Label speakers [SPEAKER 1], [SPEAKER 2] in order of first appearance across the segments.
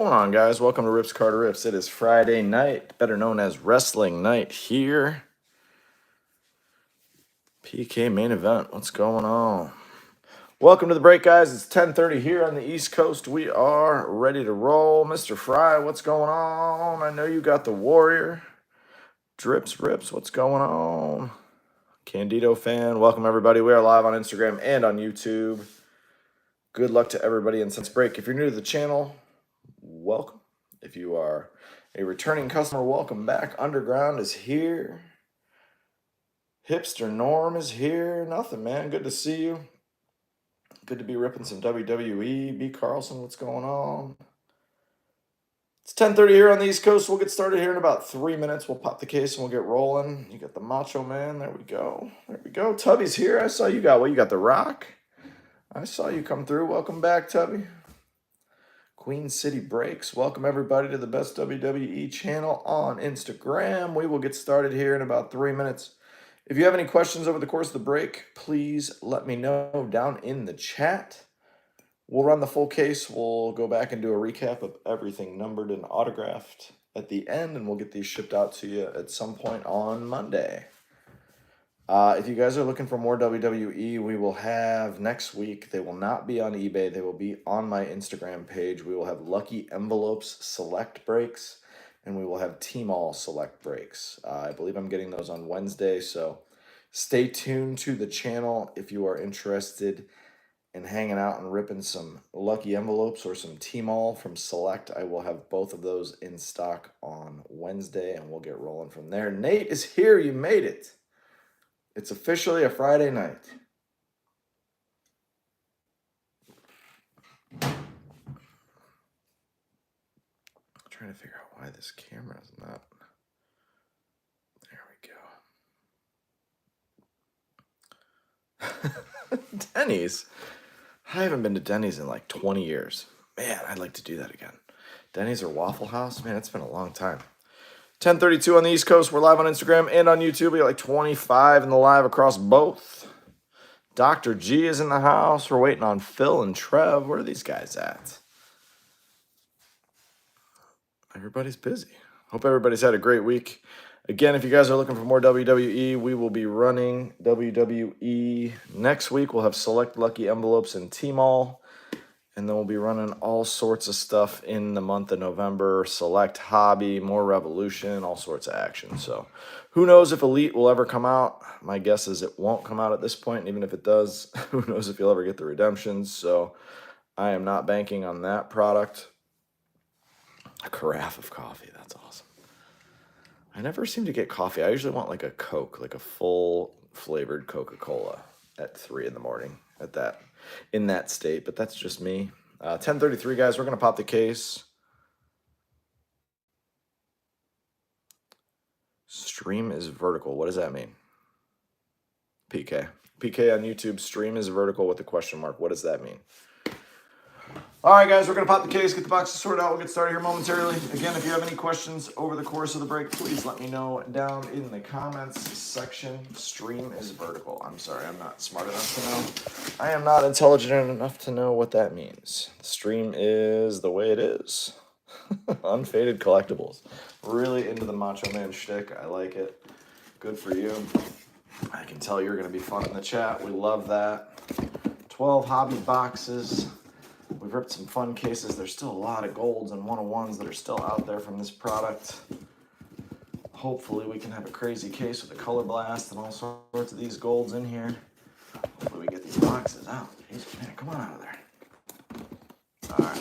[SPEAKER 1] Going on, guys? Welcome to Rips Carter Rips. It is Friday night, better known as wrestling night here. PK main event. What's going on? Welcome to the break, guys. It's 10:30 here on the East Coast. We are ready to roll. Mr. Fry, what's going on? I know you got the Warrior. Drips Rips, what's going on? Candido fan, welcome everybody. We are live on Instagram and on YouTube. Good luck to everybody in since break. If you're new to the channel, welcome. If you are a returning customer, welcome back. Underground is here. Hipster Norm is here. Nothing, man. Good to see you. Good to be ripping some WWE. B. Carlson, what's going on? It's 10:30 here on the East Coast. We'll get started here in about 3 minutes. We'll pop the case and we'll get rolling. You got the Macho Man. There we go. There we go. Tubby's here. I saw you got what? You got the Rock? I saw you come through. Welcome back, Tubby. Queen City Breaks. Welcome everybody to the best WWE channel on Instagram. We will get started here in about 3 minutes. If you have any questions over the course of the break, please let me know down in the chat. We'll run the full case. We'll go back and do a recap of everything numbered and autographed at the end, and we'll get these shipped out to you at some point on Monday. If you guys are looking for more WWE, we will have next week. They will not be on eBay. They will be on my Instagram page. We will have Lucky Envelopes select breaks, and we will have T-Mall select breaks. I believe I'm getting those on Wednesday, so stay tuned to the channel if you are interested in hanging out and ripping some Lucky Envelopes or some T-Mall from Select. I will have both of those in stock on Wednesday, and we'll get rolling from there. Nate is here. You made it. It's officially a Friday night. I'm trying to figure out why this camera is not. There we go. Denny's. I haven't been to Denny's in like 20 years. Man, I'd like to do that again. Denny's or Waffle House? Man, it's been a long time. 10:32 on the East Coast. We're live on Instagram and on YouTube. We got like 25 in the live across both. Dr. G is in the house. We're waiting on Phil and Trev. Where are these guys at? Everybody's busy. Hope everybody's had a great week. Again, if you guys are looking for more WWE, we will be running WWE next week. We'll have select Lucky Envelopes and T-Mall. And then we'll be running all sorts of stuff in the month of November. Select Hobby, more Revolution, all sorts of action. So who knows if Elite will ever come out. My guess is it won't come out at this point. And even if it does, who knows if you'll ever get the redemptions. So I am not banking on that product. A carafe of coffee. That's awesome. I never seem to get coffee. I usually want like a Coke, like a full flavored Coca-Cola at 3 in the morning in that state, but that's just me. 10:33, guys. We're going to pop the case. Stream is vertical. What does that mean? PK on YouTube. Stream is vertical with a question mark. What does that mean? All right, guys, we're going to pop the case, get the boxes sorted out. We'll get started here momentarily. Again, if you have any questions over the course of the break, please let me know down in the comments section. Stream is vertical. I'm sorry, I'm not smart enough to know. I am not intelligent enough to know what that means. Stream is the way it is. Unfaded collectibles. Really into the Macho Man shtick. I like it. Good for you. I can tell you're going to be fun in the chat. We love that. 12 hobby boxes. We've ripped some fun cases. There's still a lot of golds and 101s that are still out there from this product. Hopefully we can have a crazy case with a color blast and all sorts of these golds in here. Hopefully we get these boxes out. Jeez, man, come on out of there. All right.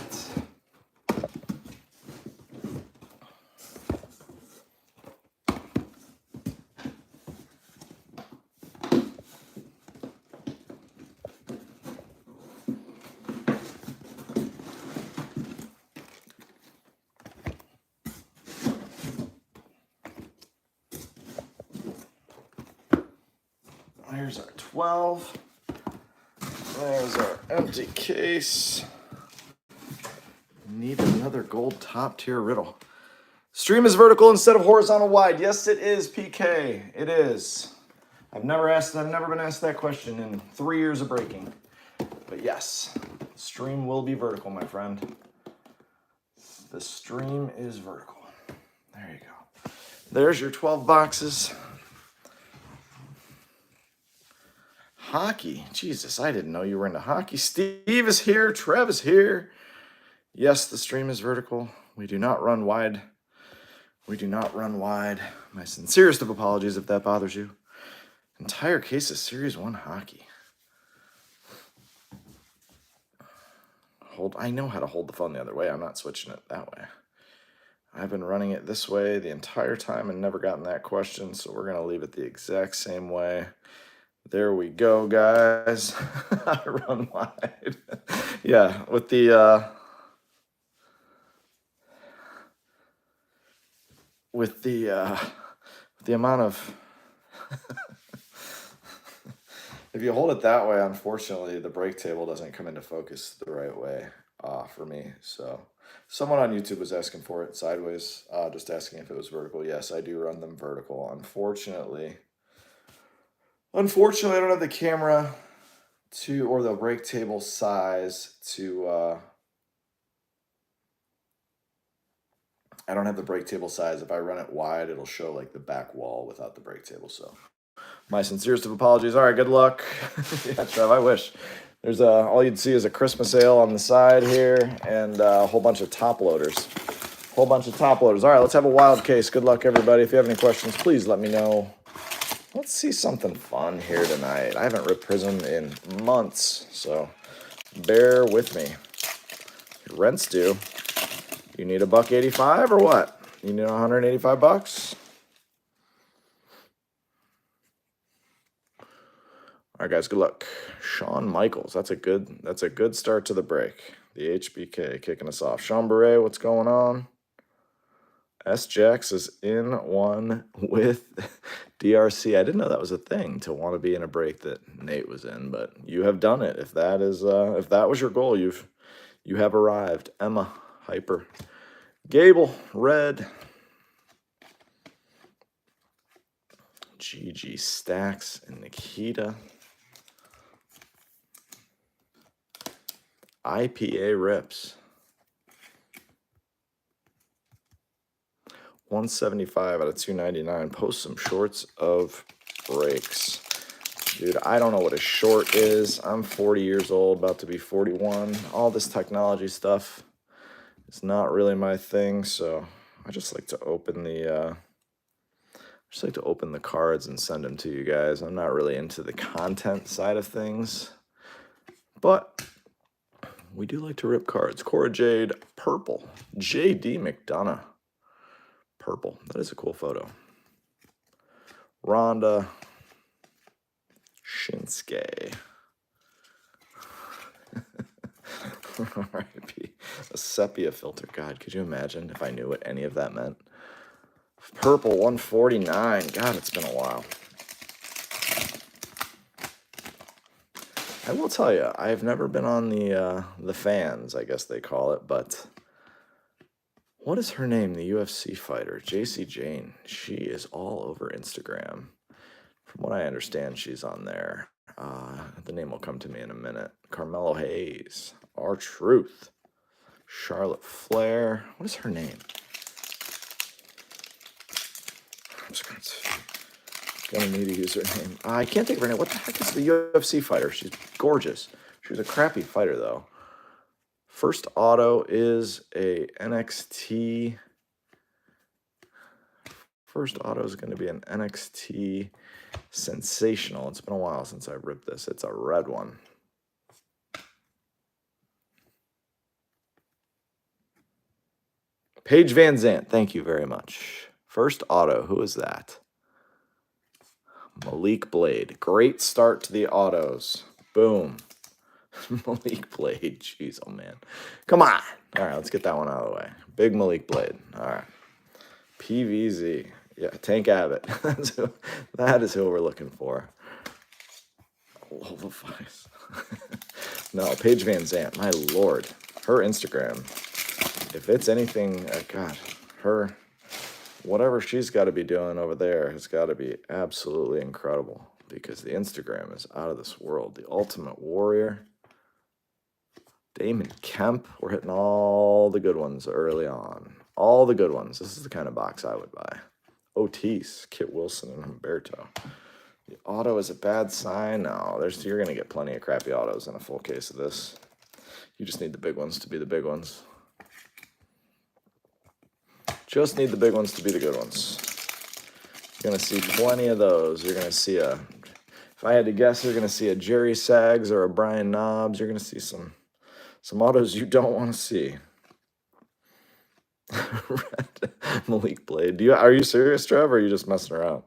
[SPEAKER 1] There's our 12. There's our empty case. Need another gold top tier riddle. Stream is vertical instead of horizontal wide. Yes, it is, PK. It is. I've never been asked that question in 3 years of breaking. But yes, stream will be vertical, my friend. The stream is vertical. There you go. There's your 12 boxes. Hockey. Jesus, I didn't know you were into hockey. Steve is here. Trev is here. Yes, the stream is vertical. We do not run wide. We do not run wide. My sincerest of apologies if that bothers you. Entire case of Series 1 hockey. I know how to hold the phone the other way. I'm not switching it that way. I've been running it this way the entire time and never gotten that question, so we're going to leave it the exact same way. There we go, guys. I run wide. Yeah, with the amount of if you hold it that way, unfortunately, the break table doesn't come into focus the right way for me. So someone on YouTube was asking for it sideways, just asking if it was vertical. Yes, I do run them vertical. Unfortunately, I don't have the camera or the break table size to I don't have the break table size. If I run it wide, it'll show like the back wall without the break table. So my sincerest of apologies. All right, good luck. Yeah, Trev, I wish. There's all you'd see is a Christmas ale on the side here and a whole bunch of top loaders. All right, let's have a wild case. Good luck, everybody. If you have any questions, please let me know. Let's see something fun here tonight. I haven't ripped Prizm in months, so bear with me. Rent's due. You need $1.85 or what? You need 185 bucks? All right, guys, good luck. Shawn Michaels, that's a good start to the break. The HBK kicking us off. Sean Beret, what's going on? S-Jax is in one with DRC. I didn't know that was a thing to want to be in a break that Nate was in, but you have done it. If that was your goal, you have arrived. Emma, hyper. Gable, red. GG Stacks and Nikita. IPA rips. 175 out of 299. Post some shorts of breaks. Dude, I don't know what a short is. I'm 40 years old, about to be 41. All this technology stuff is not really my thing, so I just like to open the cards and send them to you guys. I'm not really into the content side of things, but we do like to rip cards. Cora Jade, purple. J.D. McDonough, purple. That is a cool photo. Rhonda, Shinsuke. R.I.P. A sepia filter. God, could you imagine if I knew what any of that meant? Purple, 149. God, it's been a while. I will tell you, I've never been on the fans, I guess they call it, but what is her name? The UFC fighter, JC Jane. She is all over Instagram. From what I understand, she's on there. The name will come to me in a minute. Carmelo Hayes, R-Truth, Charlotte Flair. What is her name? I'm just gonna need to use her name. I can't think of her name. What the heck is the UFC fighter? She's gorgeous. She was a crappy fighter, though. First auto is a NXT. First auto is going to be an NXT Sensational. It's been a while since I ripped this. It's a red one. Paige Van Zant, thank you very much. First auto, who is that? Malik Blade. Great start to the autos. Boom. Malik Blade. Jeez, oh man. Come on. All right, let's get that one out of the way. Big Malik Blade. All right. PVZ. Yeah, Tank Abbott. That is who we're looking for. Lovafice. No, Paige Van Zant. My lord. Her Instagram. If it's anything, God, her, whatever she's got to be doing over there has got to be absolutely incredible because the Instagram is out of this world. The Ultimate Warrior. Damon Kemp. We're hitting all the good ones early on. All the good ones. This is the kind of box I would buy. Otis, Kit Wilson, and Humberto. The auto is a bad sign. No, you're going to get plenty of crappy autos in a full case of this. You just need the big ones to be the big ones. Just need the big ones to be the good ones. You're going to see plenty of those. You're going to see if I had to guess, you're going to see a Jerry Sags or a Brian Knobs. You're going to see some autos you don't want to see. Malik Blade. Are you serious, Trev, or are you just messing around?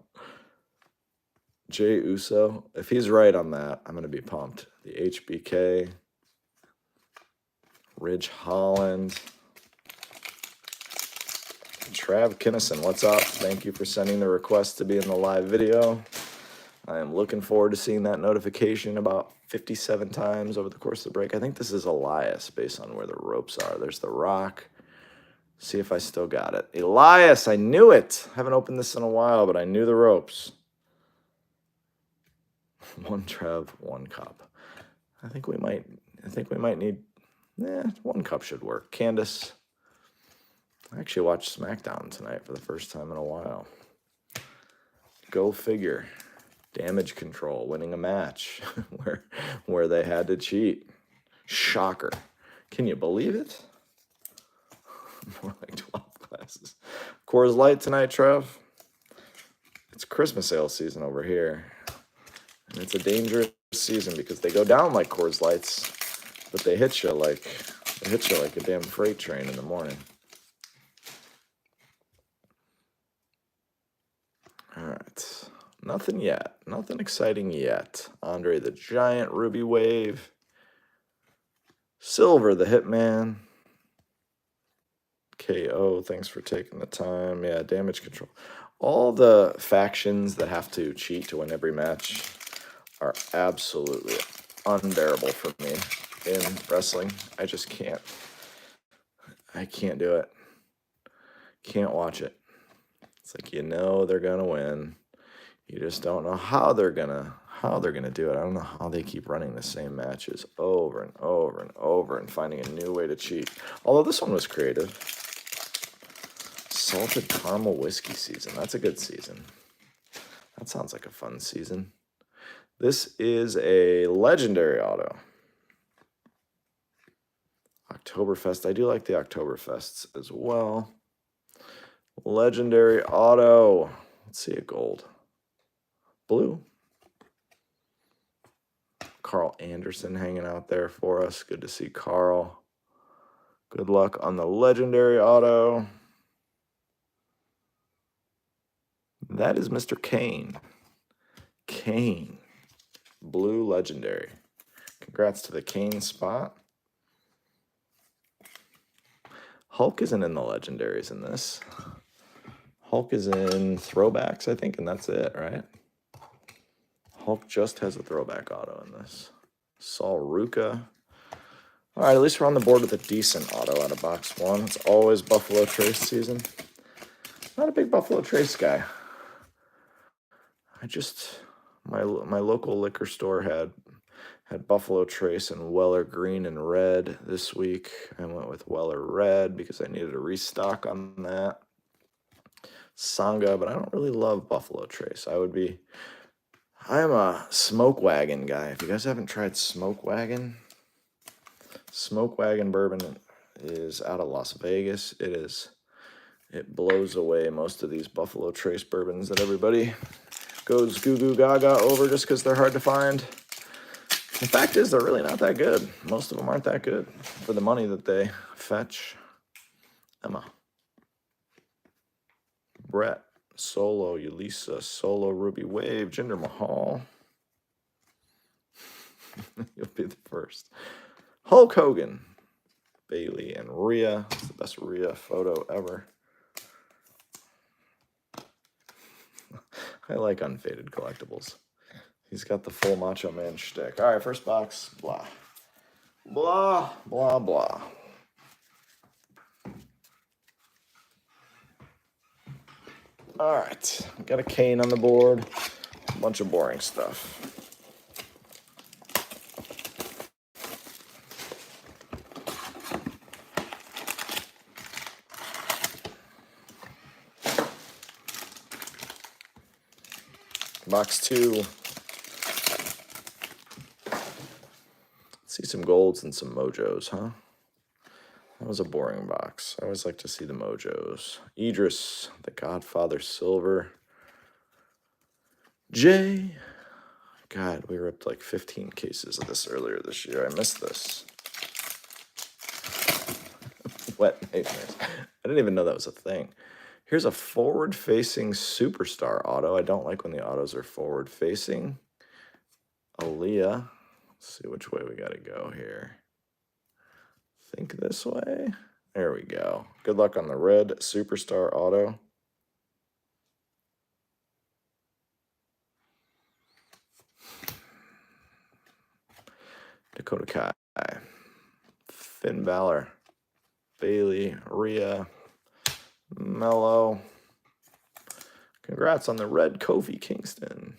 [SPEAKER 1] Jay Uso. If he's right on that, I'm going to be pumped. The HBK. Ridge Holland. Trav Kinnison, what's up? Thank you for sending the request to be in the live video. I am looking forward to seeing that notification about 57 times over the course of the break. I think this is Elias based on where the ropes are. There's the rock. See if I still got it. Elias, I knew it. Haven't opened this in a while, but I knew the ropes. One Trev, one cup. I think we might need, one cup should work. Candace. I actually watched SmackDown tonight for the first time in a while. Go figure. Damage Control winning a match where they had to cheat. Shocker. Can you believe it? More like 12 glasses. Coors Light tonight, Trev. It's Christmas ale season over here. And it's a dangerous season because they go down like Coors Lights, but they hit you like a damn freight train in the morning. All right. Nothing yet. Nothing exciting yet. Andre the Giant, Ruby Wave. Silver the Hitman. KO, thanks for taking the time. Yeah, Damage Control. All the factions that have to cheat to win every match are absolutely unbearable for me in wrestling. I just can't. I can't do it. Can't watch it. It's like, they're gonna win. You just don't know how they're gonna do it. I don't know how they keep running the same matches over and over and over and finding a new way to cheat. Although this one was creative. Salted Caramel Whiskey season. That's a good season. That sounds like a fun season. This is a legendary auto. Oktoberfest. I do like the Oktoberfests as well. Legendary auto. Let's see a gold. Blue. Carl Anderson hanging out there for us. Good to see Carl. Good luck on the legendary auto. That is Mr. Kane. Kane. Blue legendary. Congrats to the Kane spot. Hulk isn't in the legendaries in this. Hulk is in throwbacks, I think, and that's it, right? Hulk just has a throwback auto in this. Saul Ruka. All right, at least we're on the board with a decent auto out of box one. It's always Buffalo Trace season. Not a big Buffalo Trace guy. My local liquor store had Buffalo Trace and Weller Green and Red this week. I went with Weller Red because I needed a restock on that. Sangha, but I don't really love Buffalo Trace. I am a Smoke Wagon guy. If you guys haven't tried Smoke Wagon bourbon is out of Las Vegas. It blows away most of these Buffalo Trace bourbons that everybody goes goo goo gaga over just because they're hard to find. The fact is, they're really not that good. Most of them aren't that good for the money that they fetch. Emma. Brett. Solo. Ulisa. Solo. Ruby Wave. Jinder Mahal. You'll be the first. Hulk Hogan. Bailey and Rhea. It's the best Rhea photo ever. I like unfaded collectibles. He's got the full Macho Man shtick. All right, first box. Blah. Blah, blah, blah. All right. Got a Kane on the board. A bunch of boring stuff. Box 2. See some golds and some mojos, huh? That was a boring box. I always like to see the mojos. Idris, the Godfather Silver. Jay. God, we ripped like 15 cases of this earlier this year. I missed this. Wet Nightmares. I didn't even know that was a thing. Here's a forward-facing superstar auto. I don't like when the autos are forward-facing. Aaliyah. Let's see which way we got to go here. Think this way. There we go. Good luck on the red superstar auto. Dakota Kai. Finn Balor. Bailey. Rhea. Mello. Congrats on the red Kofi Kingston.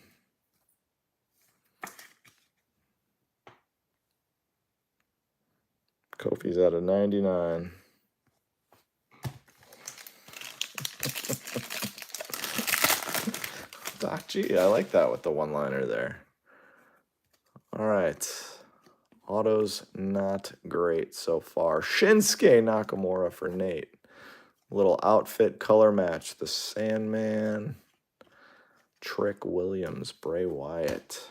[SPEAKER 1] Kofi's out of 99. Doc G, I like that with the one-liner there. All right. Autos not great so far. Shinsuke Nakamura for Nate. Little outfit color match. The Sandman. Trick Williams. Bray Wyatt.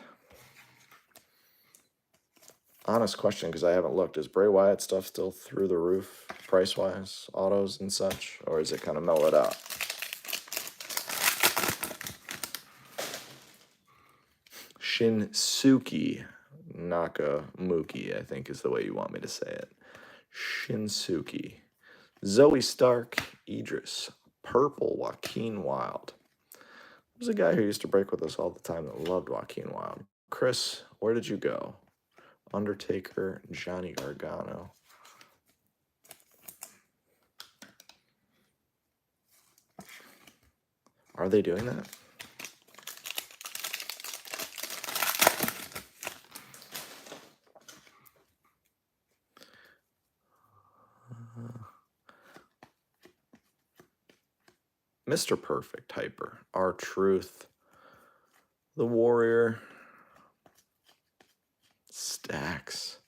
[SPEAKER 1] Honest question, because I haven't looked. Is Bray Wyatt stuff still through the roof, price-wise, autos and such? Or is it kind of mellowed out? Shinsuke Nakamuki, I think is the way you want me to say it. Shinsuke. Zoe Stark, Idris. Purple, Joaquin Wilde. There's a guy who used to break with us all the time that loved Joaquin Wilde. Chris, where did you go? Undertaker, Johnny Gargano. Are they doing that? Mr. Perfect, Hyper. R-Truth. The Warrior. Stacks.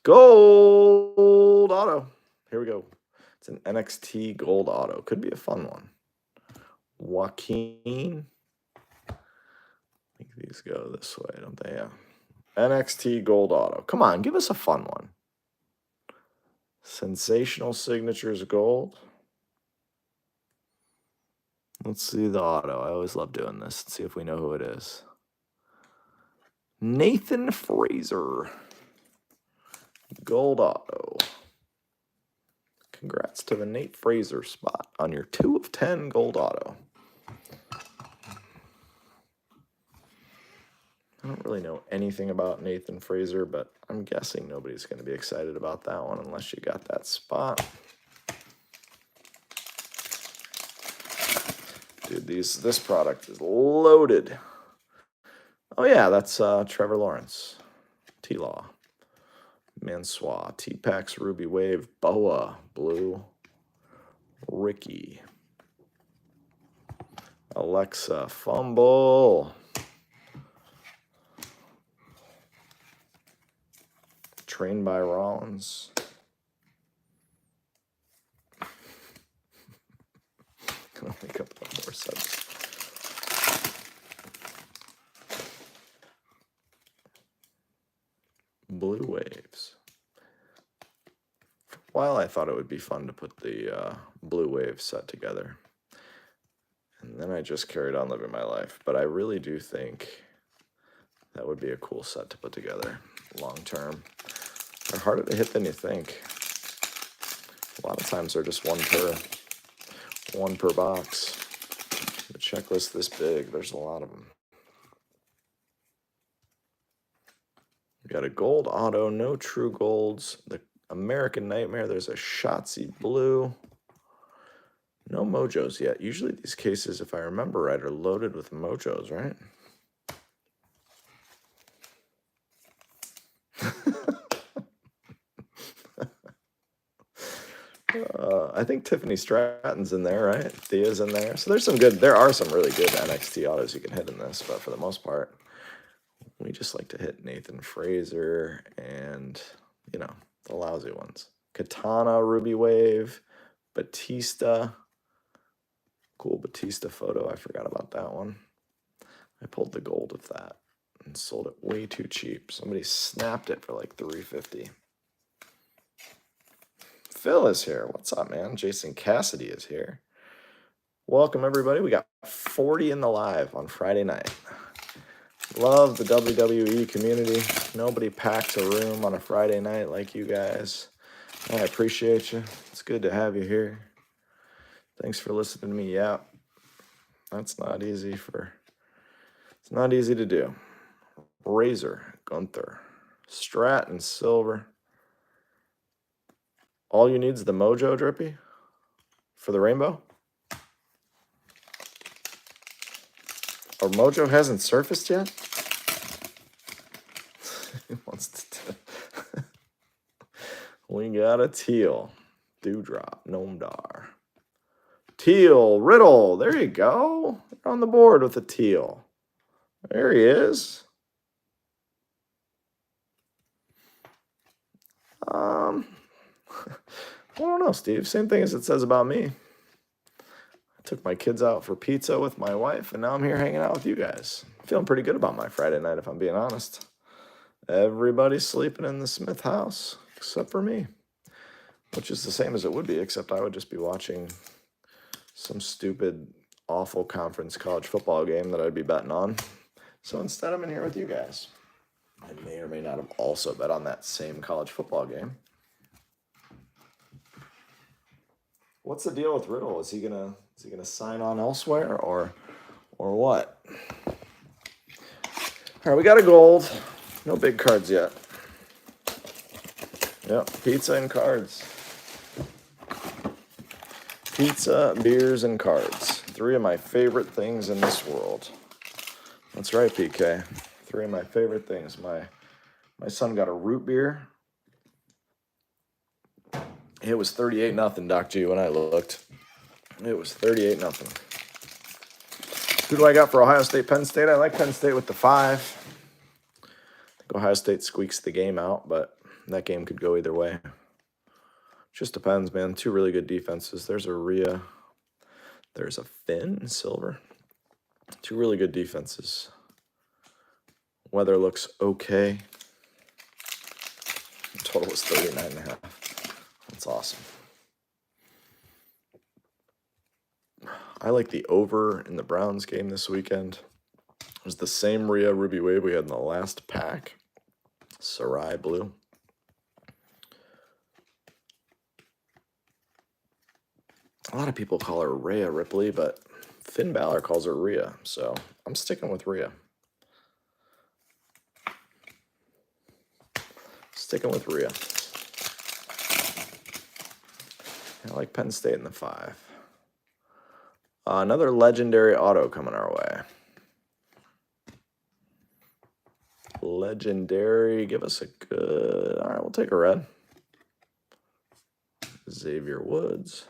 [SPEAKER 1] Gold auto. Here we go. It's an NXT gold auto. Could be a fun one. Joaquin. I think these go this way, don't they? Yeah. NXT gold auto. Come on, give us a fun one. Sensational Signatures gold. Let's see the auto. I always love doing this. Let's see if we know who it is. Nathan Fraser. Gold auto. Congrats to the Nate Fraser spot on your 2 of 10 gold auto. I don't really know anything about Nathan Fraser, but I'm guessing nobody's going to be excited about that one unless you got that spot. Dude, this product is loaded. Oh yeah, that's Trevor Lawrence. T-Law. Mansois. T-Pax Ruby Wave. Boa. Blue. Ricky. Alexa. Fumble. Trained by Rollins. Only a couple of more sets. Blue Waves. For a while I thought it would be fun to put the Blue Wave set together. And then I just carried on living my life. But I really do think that would be a cool set to put together long term. They're harder to hit than you think. A lot of times they're just one per box. The checklist this big, there's a lot of them. We got a gold auto, no true golds. The American Nightmare, there's a Shotzi blue. No mojos yet. Usually these cases, if I remember right, are loaded with mojos, right? I think Tiffany Stratton's in there, right? Thea's in there. So there's some good, there are some really good NXT autos you can hit in this, but for the most part, we just like to hit Nathan Fraser and, you know, the lousy ones. Katana, Ruby Wave, Batista. Cool Batista photo. I forgot about that one. I pulled the gold of that and sold it way too cheap. Somebody snapped it for like $350. Phil is here. What's up, man? Jason Cassidy is here. Welcome, everybody. We got 40 in the live on Friday night. Love the WWE community. Nobody packs a room on a Friday night like you guys. I appreciate you. It's good to have you here. Thanks for listening to me. Yeah, that's not easy it's not easy to do. Razor, Gunther, Stratton, Silver. All you need is the Mojo Drippy for the rainbow. Or Mojo hasn't surfaced yet? He wants to. We got a teal. Dewdrop, Nomdar. Teal, Riddle. There you go. You're on the board with a teal. There he is. I don't know, Steve. Same thing as it says about me. I took my kids out for pizza with my wife, and now I'm here hanging out with you guys. Feeling pretty good about my Friday night, if I'm being honest. Everybody's sleeping in the Smith house, except for me. Which is the same as it would be, except I would just be watching some stupid, awful conference college football game that I'd be betting on. So instead, I'm in here with you guys. I may or may not have also bet on that same college football game. What's the deal with Riddle? Is he gonna sign on elsewhere or what? All right, we got a gold. No big cards yet. Yep, pizza and cards. Pizza, beers, and cards. 3 of my favorite things in this world. That's right, PK. 3 of my favorite things. My son got a root beer. It was 38-0, Doc G, when I looked. It was 38-0. Who do I got for Ohio State, Penn State? I like Penn State with the 5. I think Ohio State squeaks the game out, but that game could go either way. Just depends, man. 2 really good defenses. There's a Rhea. There's a Finn, Silver. 2 really good defenses. Weather looks okay. Total was 39.5. That's awesome. I like the over in the Browns game this weekend. It was the same Rhea Ruby Wave we had in the last pack. Sarai Blue. A lot of people call her Rhea Ripley, but Finn Balor calls her Rhea, so I'm sticking with Rhea. Sticking with Rhea. I like Penn State in the 5. Another legendary auto coming our way. Legendary. Give us a good... All right, we'll take a red. Xavier Woods.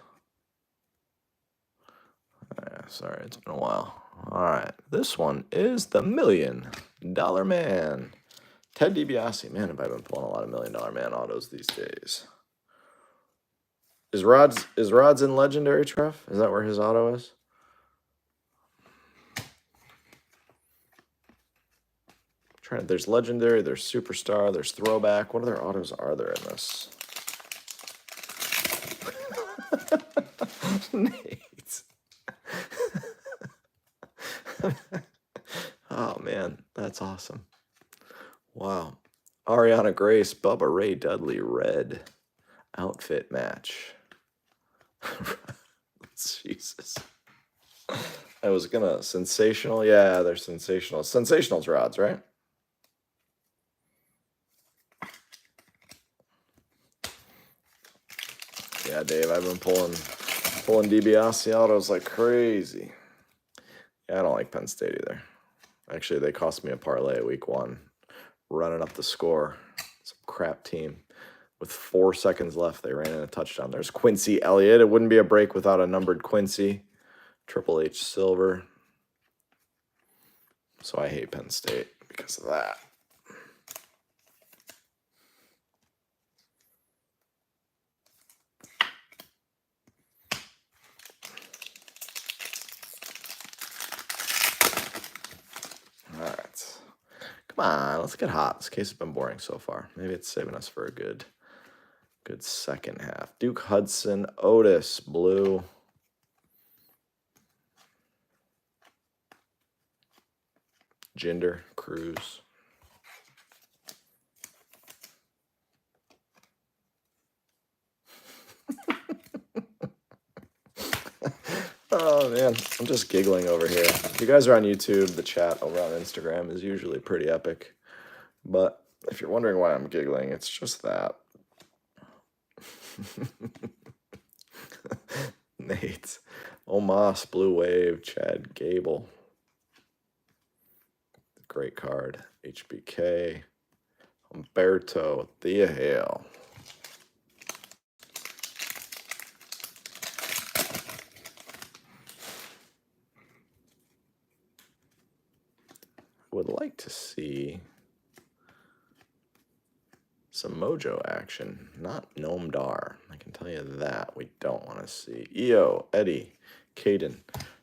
[SPEAKER 1] Yeah, sorry, it's been a while. All right, this one is the $1 Million Man. Ted DiBiase. Man, have I been pulling a lot of $1 Million Man autos these days. Is Rod's in Legendary, Trev? Is that where his auto is? There's Legendary, there's Superstar, there's Throwback. What other autos are there in this? Nate. Oh, man, that's awesome. Wow. Ariana Grace, Bubba Ray Dudley, red outfit match. Jesus. I was gonna sensational. Yeah, they're sensational. Sensational's rods, right? Yeah, Dave, I've been pulling DiBiase autos like crazy. Yeah, I don't like Penn State either. Actually, they cost me a parlay week 1, running up the score. It's a crap team. With 4 seconds left, they ran in a touchdown. There's Quincy Elliott. It wouldn't be a break without a numbered Quincy. Triple H silver. So I hate Penn State because of that. All right. Come on, let's get hot. This case has been boring so far. Maybe it's saving us for a good second half. Duke Hudson, Otis, blue. Jinder, Cruz. Oh, man, I'm just giggling over here. If you guys are on YouTube, the chat over on Instagram is usually pretty epic. But if you're wondering why I'm giggling, it's just that. Nate. Omas, Blue Wave, Chad Gable. Great card. HBK. Humberto, Thea Hale. Would like to see some mojo action, not Gnome Dar. I can tell you that we don't want to see. EO, Eddie, Caden.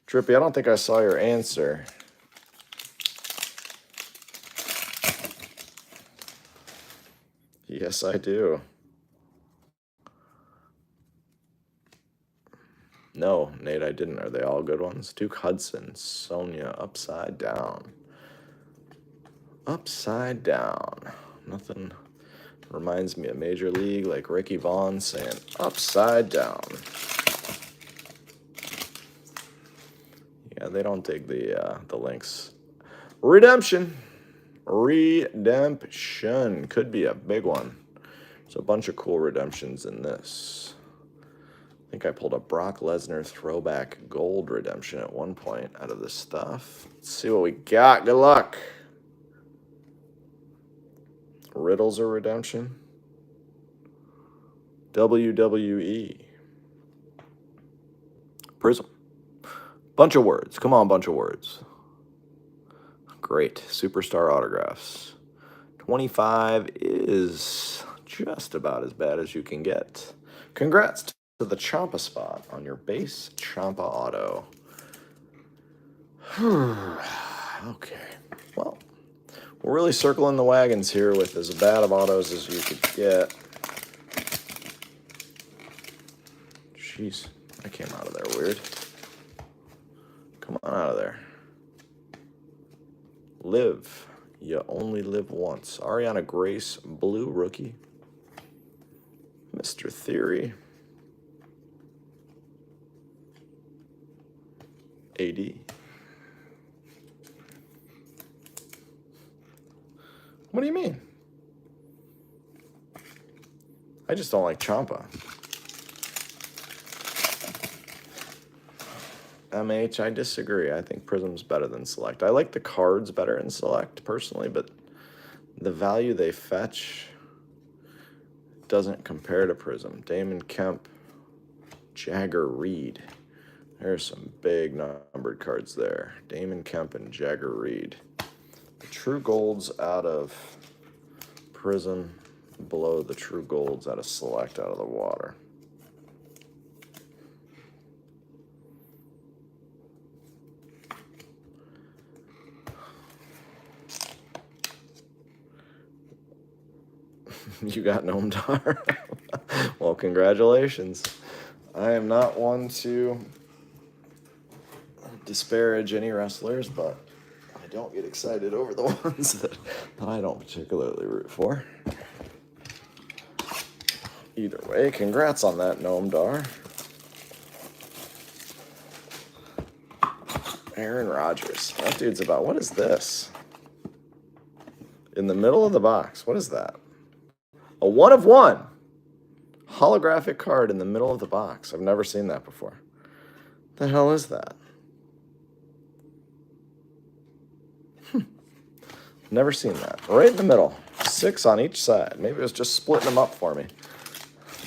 [SPEAKER 1] Drippy, I don't think I saw your answer. Yes, I do. No, Nate, I didn't. Are they all good ones? Duke Hudson, Sonia, Upside Down. Upside Down. Nothing reminds me of Major League, like Ricky Vaughn saying, Upside Down. Yeah, they don't dig the links. Redemption. Redemption. Could be a big one. There's a bunch of cool redemptions in this. I think I pulled a Brock Lesnar throwback gold redemption at one point out of this stuff. Let's see what we got. Good luck. Riddles or redemption? WWE. Prizm. Bunch of words. Come on, bunch of words. Great. Superstar autographs. 25 is just about as bad as you can get. Congrats to the Champa spot on your base Champa auto. Okay. Well, we're really circling the wagons here with as bad of autos as you could get. Jeez, I came out of there weird. Come on out of there. Live. You only live once. Ariana Grace, blue rookie. Mr. Theory. AD. What do you mean? I just don't like Champa. MH, I disagree. I think Prizm's better than Select. I like the cards better in Select, personally, but the value they fetch doesn't compare to Prizm. Damon Kemp, Jagger Reed. There's some big numbered cards there. Damon Kemp and Jagger Reed. The True Golds out of Prizm below the True Golds out of Select out of the water. You got Gnome Dar. Well, congratulations. I am not one to disparage any wrestlers, but I don't get excited over the ones that I don't particularly root for. Either way, congrats on that, Gnome Dar. Aaron Rodgers. That dude's about, what is this? In the middle of the box, what is that? A 1 of 1 holographic card in the middle of the box. I've never seen that before. The hell is that? Never seen that. Right in the middle. 6 on each side. Maybe it was just splitting them up for me.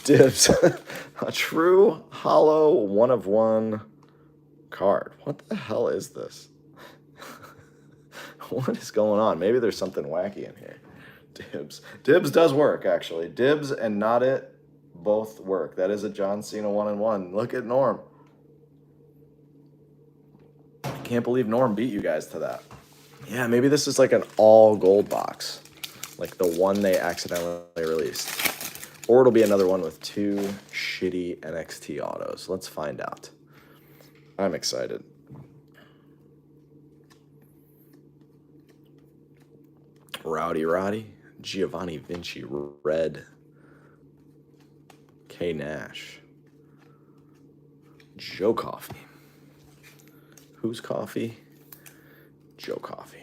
[SPEAKER 1] Dibs. A true hollow 1/1 card. What the hell is this? What is going on? Maybe there's something wacky in here. Dibs. Dibs does work, actually. Dibs and Not It both work. That is a John Cena 1/1. Look at Norm. I can't believe Norm beat you guys to that. Yeah, maybe this is like an all gold box. Like the one they accidentally released. Or it'll be another one with 2 shitty NXT autos. Let's find out. I'm excited. Rowdy Roddy, Giovanni Vinci Red, K Nash, Joe Coffey. Who's Coffee? Joe Coffey.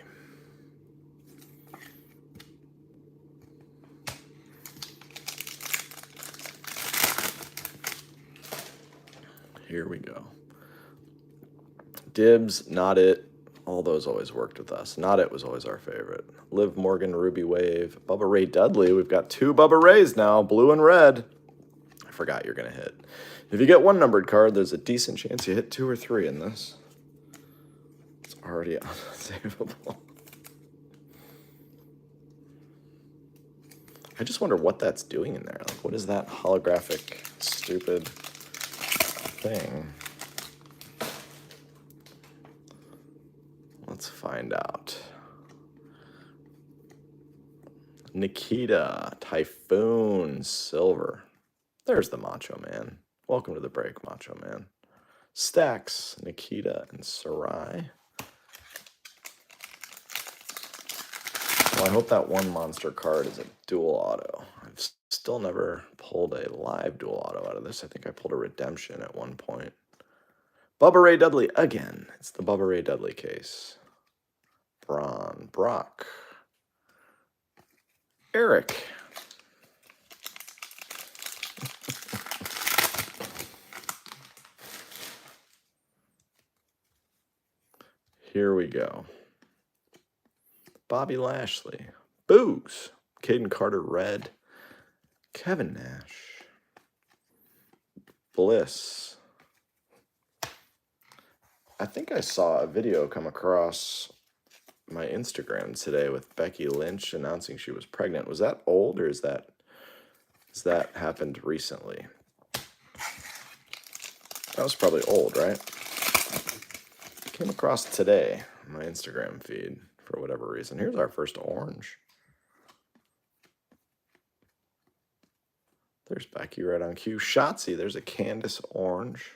[SPEAKER 1] Here we go. Dibs, Not It. All those always worked with us. Not It was always our favorite. Liv Morgan, Ruby Wave, Bubba Ray Dudley. We've got 2 Bubba Rays now, blue and red. I forgot you're going to hit. If you get 1 numbered card, there's a decent chance you hit 2 or 3 in this. It's already unsavable. I just wonder what that's doing in there. Like, what is that holographic, stupid thing? Let's find out. Nikita, Typhoon, Silver. There's the Macho Man. Welcome to the break, Macho Man. Stacks, Nikita, and Sarai. Well, I hope that 1 monster card is a dual auto. I've still never pulled a live dual auto out of this. I think I pulled a redemption at one point. Bubba Ray Dudley again. It's the Bubba Ray Dudley case. Braun, Brock, Eric. Here we go. Bobby Lashley, Boogs, Caden Carter Red, Kevin Nash, Bliss. I think I saw a video come across my Instagram today with Becky Lynch announcing she was pregnant. Was that old, or is that happened recently? That was probably old, right? Came across today on my Instagram feed for whatever reason. Here's our first orange. There's Becky right on cue. Shotzi, there's a Candace orange.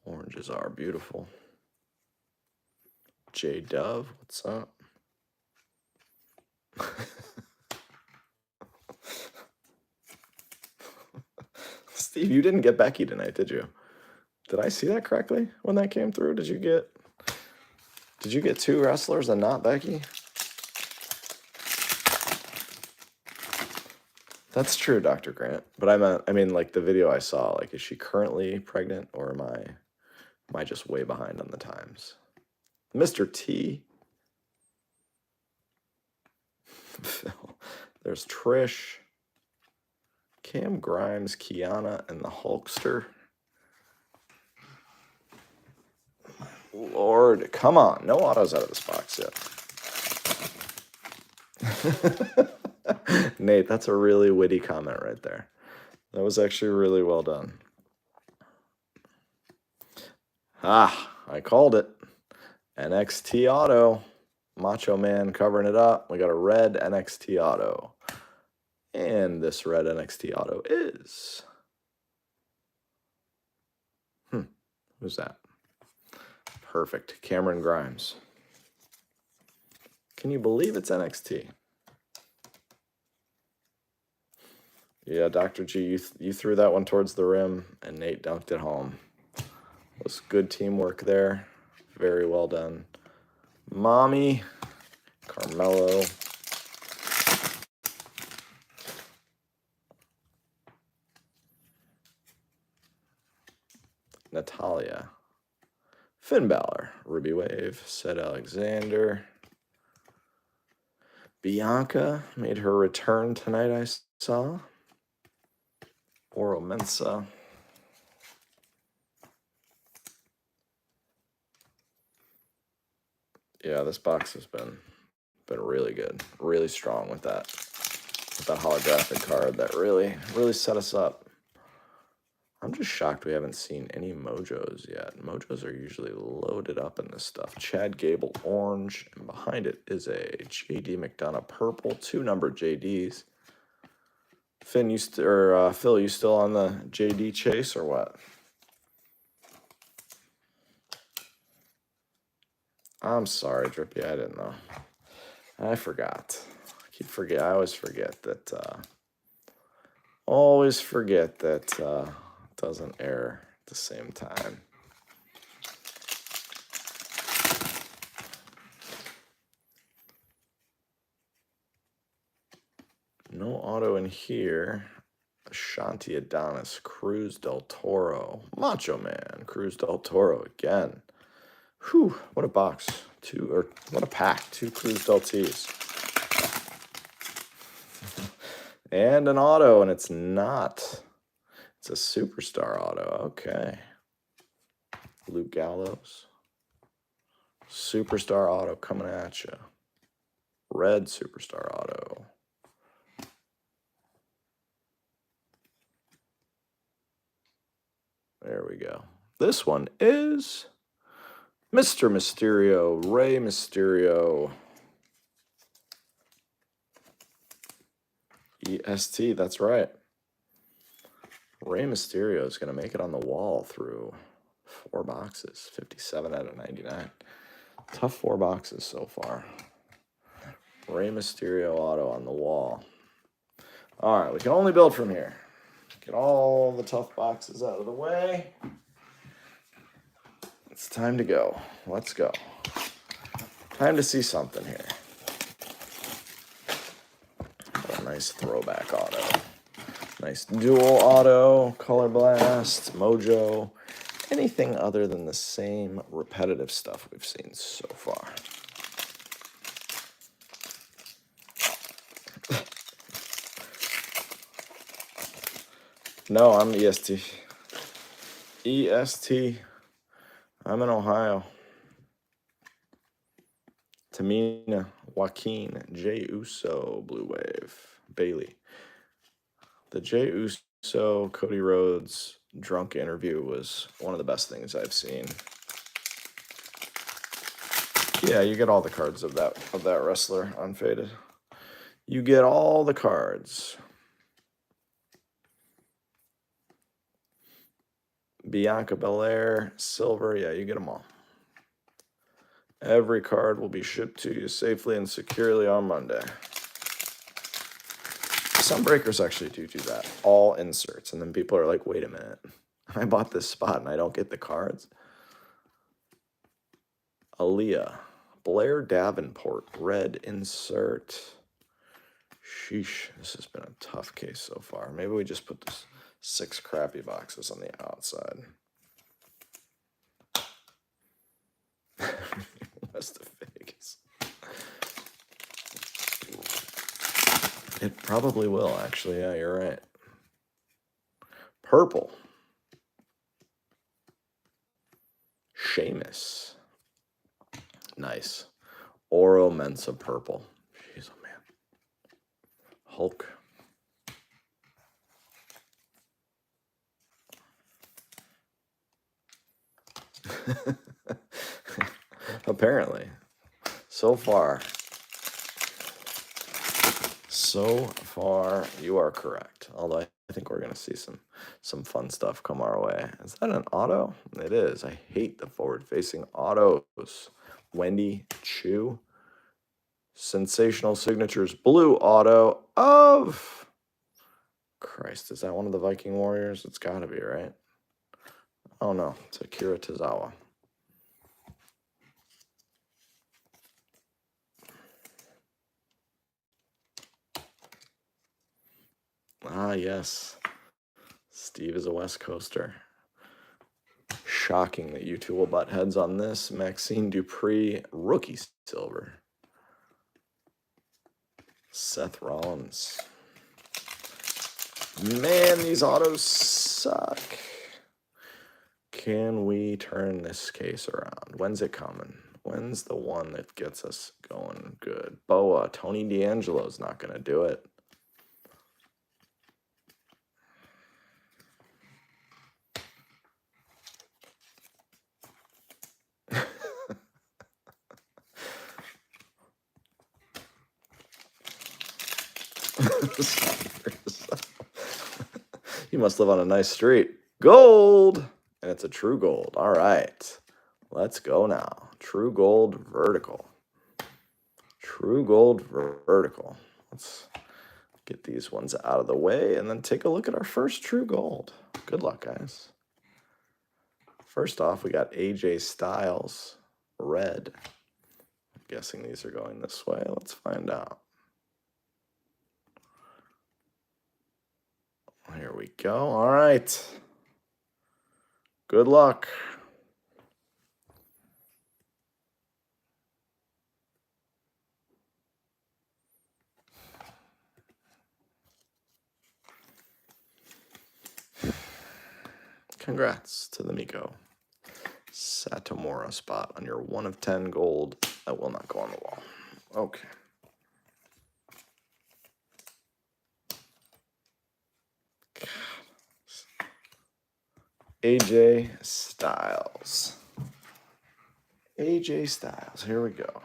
[SPEAKER 1] Oranges are beautiful. J Dove, what's up? Steve, you didn't get Becky tonight, did you? Did I see that correctly when that came through? Did you get 2 wrestlers and not Becky? That's true, Dr. Grant. But I mean, like the video I saw, like, is she currently pregnant, or am I just way behind on the times? Mr. T. Phil. There's Trish, Cam Grimes, Kiana, and the Hulkster. Lord, come on. No autos out of this box yet. Nate, that's a really witty comment right there. That was actually really well done. Ah, I called it. NXT auto. Macho Man covering it up. We got a red NXT auto. And this red NXT auto is... Who's that? Perfect. Cameron Grimes. Can you believe it's NXT? Yeah, Dr. G, you threw that one towards the rim, and Nate dunked it home. It was good teamwork there. Very well done. Mommy, Carmelo. Natalia. Finn Balor, Ruby Wave, Seth Alexander. Bianca made her return tonight, I saw. Oro Mensa. Yeah, this box has been really good, really strong with that holographic card. That really set us up. I'm just shocked we haven't seen any Mojos yet. Mojos are usually loaded up in this stuff. Chad Gable orange, and behind it is a JD McDonough purple, 2-number JDs. Phil, you still on the JD chase or what? I'm sorry, Drippy, I didn't know. I forgot. I always forget that. Doesn't air at the same time. No auto in here. Ashanti Adonis, Cruz del Toro, Macho Man, Cruz del Toro again. Whew, what a box. What a pack. 2 Cruz del T's. And an auto, and it's not. It's a superstar auto. Okay. Luke Gallows. Superstar auto coming at you. Red superstar auto. There we go. This one is Mr. Mysterio, Rey Mysterio. EST, that's right. Rey Mysterio is going to make it on the wall through 4 boxes. 57 out of 99. Tough 4 boxes so far. Rey Mysterio auto on the wall. All right, we can only build from here. Get all the tough boxes out of the way. It's time to go. Let's go. Time to see something here. What a nice throwback auto. Nice dual auto, color blast, mojo. Anything other than the same repetitive stuff we've seen so far. No, I'm EST. EST. I'm in Ohio. Tamina, Joaquin, Jey Uso, Blue Wave, Bailey. The Jey Uso, Cody Rhodes drunk interview was one of the best things I've seen. Yeah, you get all the cards of that wrestler unfaded. You get all the cards. Bianca Belair, silver, yeah, you get them all. Every card will be shipped to you safely and securely on Monday. Some breakers actually do that. All inserts. And then people are like, wait a minute. I bought this spot and I don't get the cards. Aaliyah. Blair Davenport. Red insert. Sheesh. This has been a tough case so far. Maybe we just put this 6 crappy boxes on the outside. West of Vegas. It probably will, actually. Yeah, you're right. Purple. Sheamus. Nice. Oro Mensa purple. Jeez, oh man. Hulk. Apparently. So far, you are correct. Although I think we're going to see some fun stuff come our way. Is that an auto? It is. I hate the forward-facing autos. Wendy Chu. Sensational Signatures blue auto of... Christ, is that one of the Viking Warriors? It's got to be, right? Oh, no. It's Akira Tozawa. Ah, yes. Steve is a West Coaster. Shocking that you two will butt heads on this. Maxine Dupree, rookie silver. Seth Rollins. Man, these autos suck. Can we turn this case around? When's it coming? When's the one that gets us going good? Boa, Tony D'Angelo's not going to do it. You must live on a nice street. Gold! And it's a true gold. All right. Let's go now. True gold vertical. True gold vertical. Let's get these ones out of the way and then take a look at our first true gold. Good luck, guys. First off, we got AJ Styles, red. I'm guessing these are going this way. Let's find out. Here we go. All right. Good luck. Congrats to the Miko Satomura spot on your 1 of 10 gold. That will not go on the wall. Okay. AJ Styles. AJ Styles. Here we go.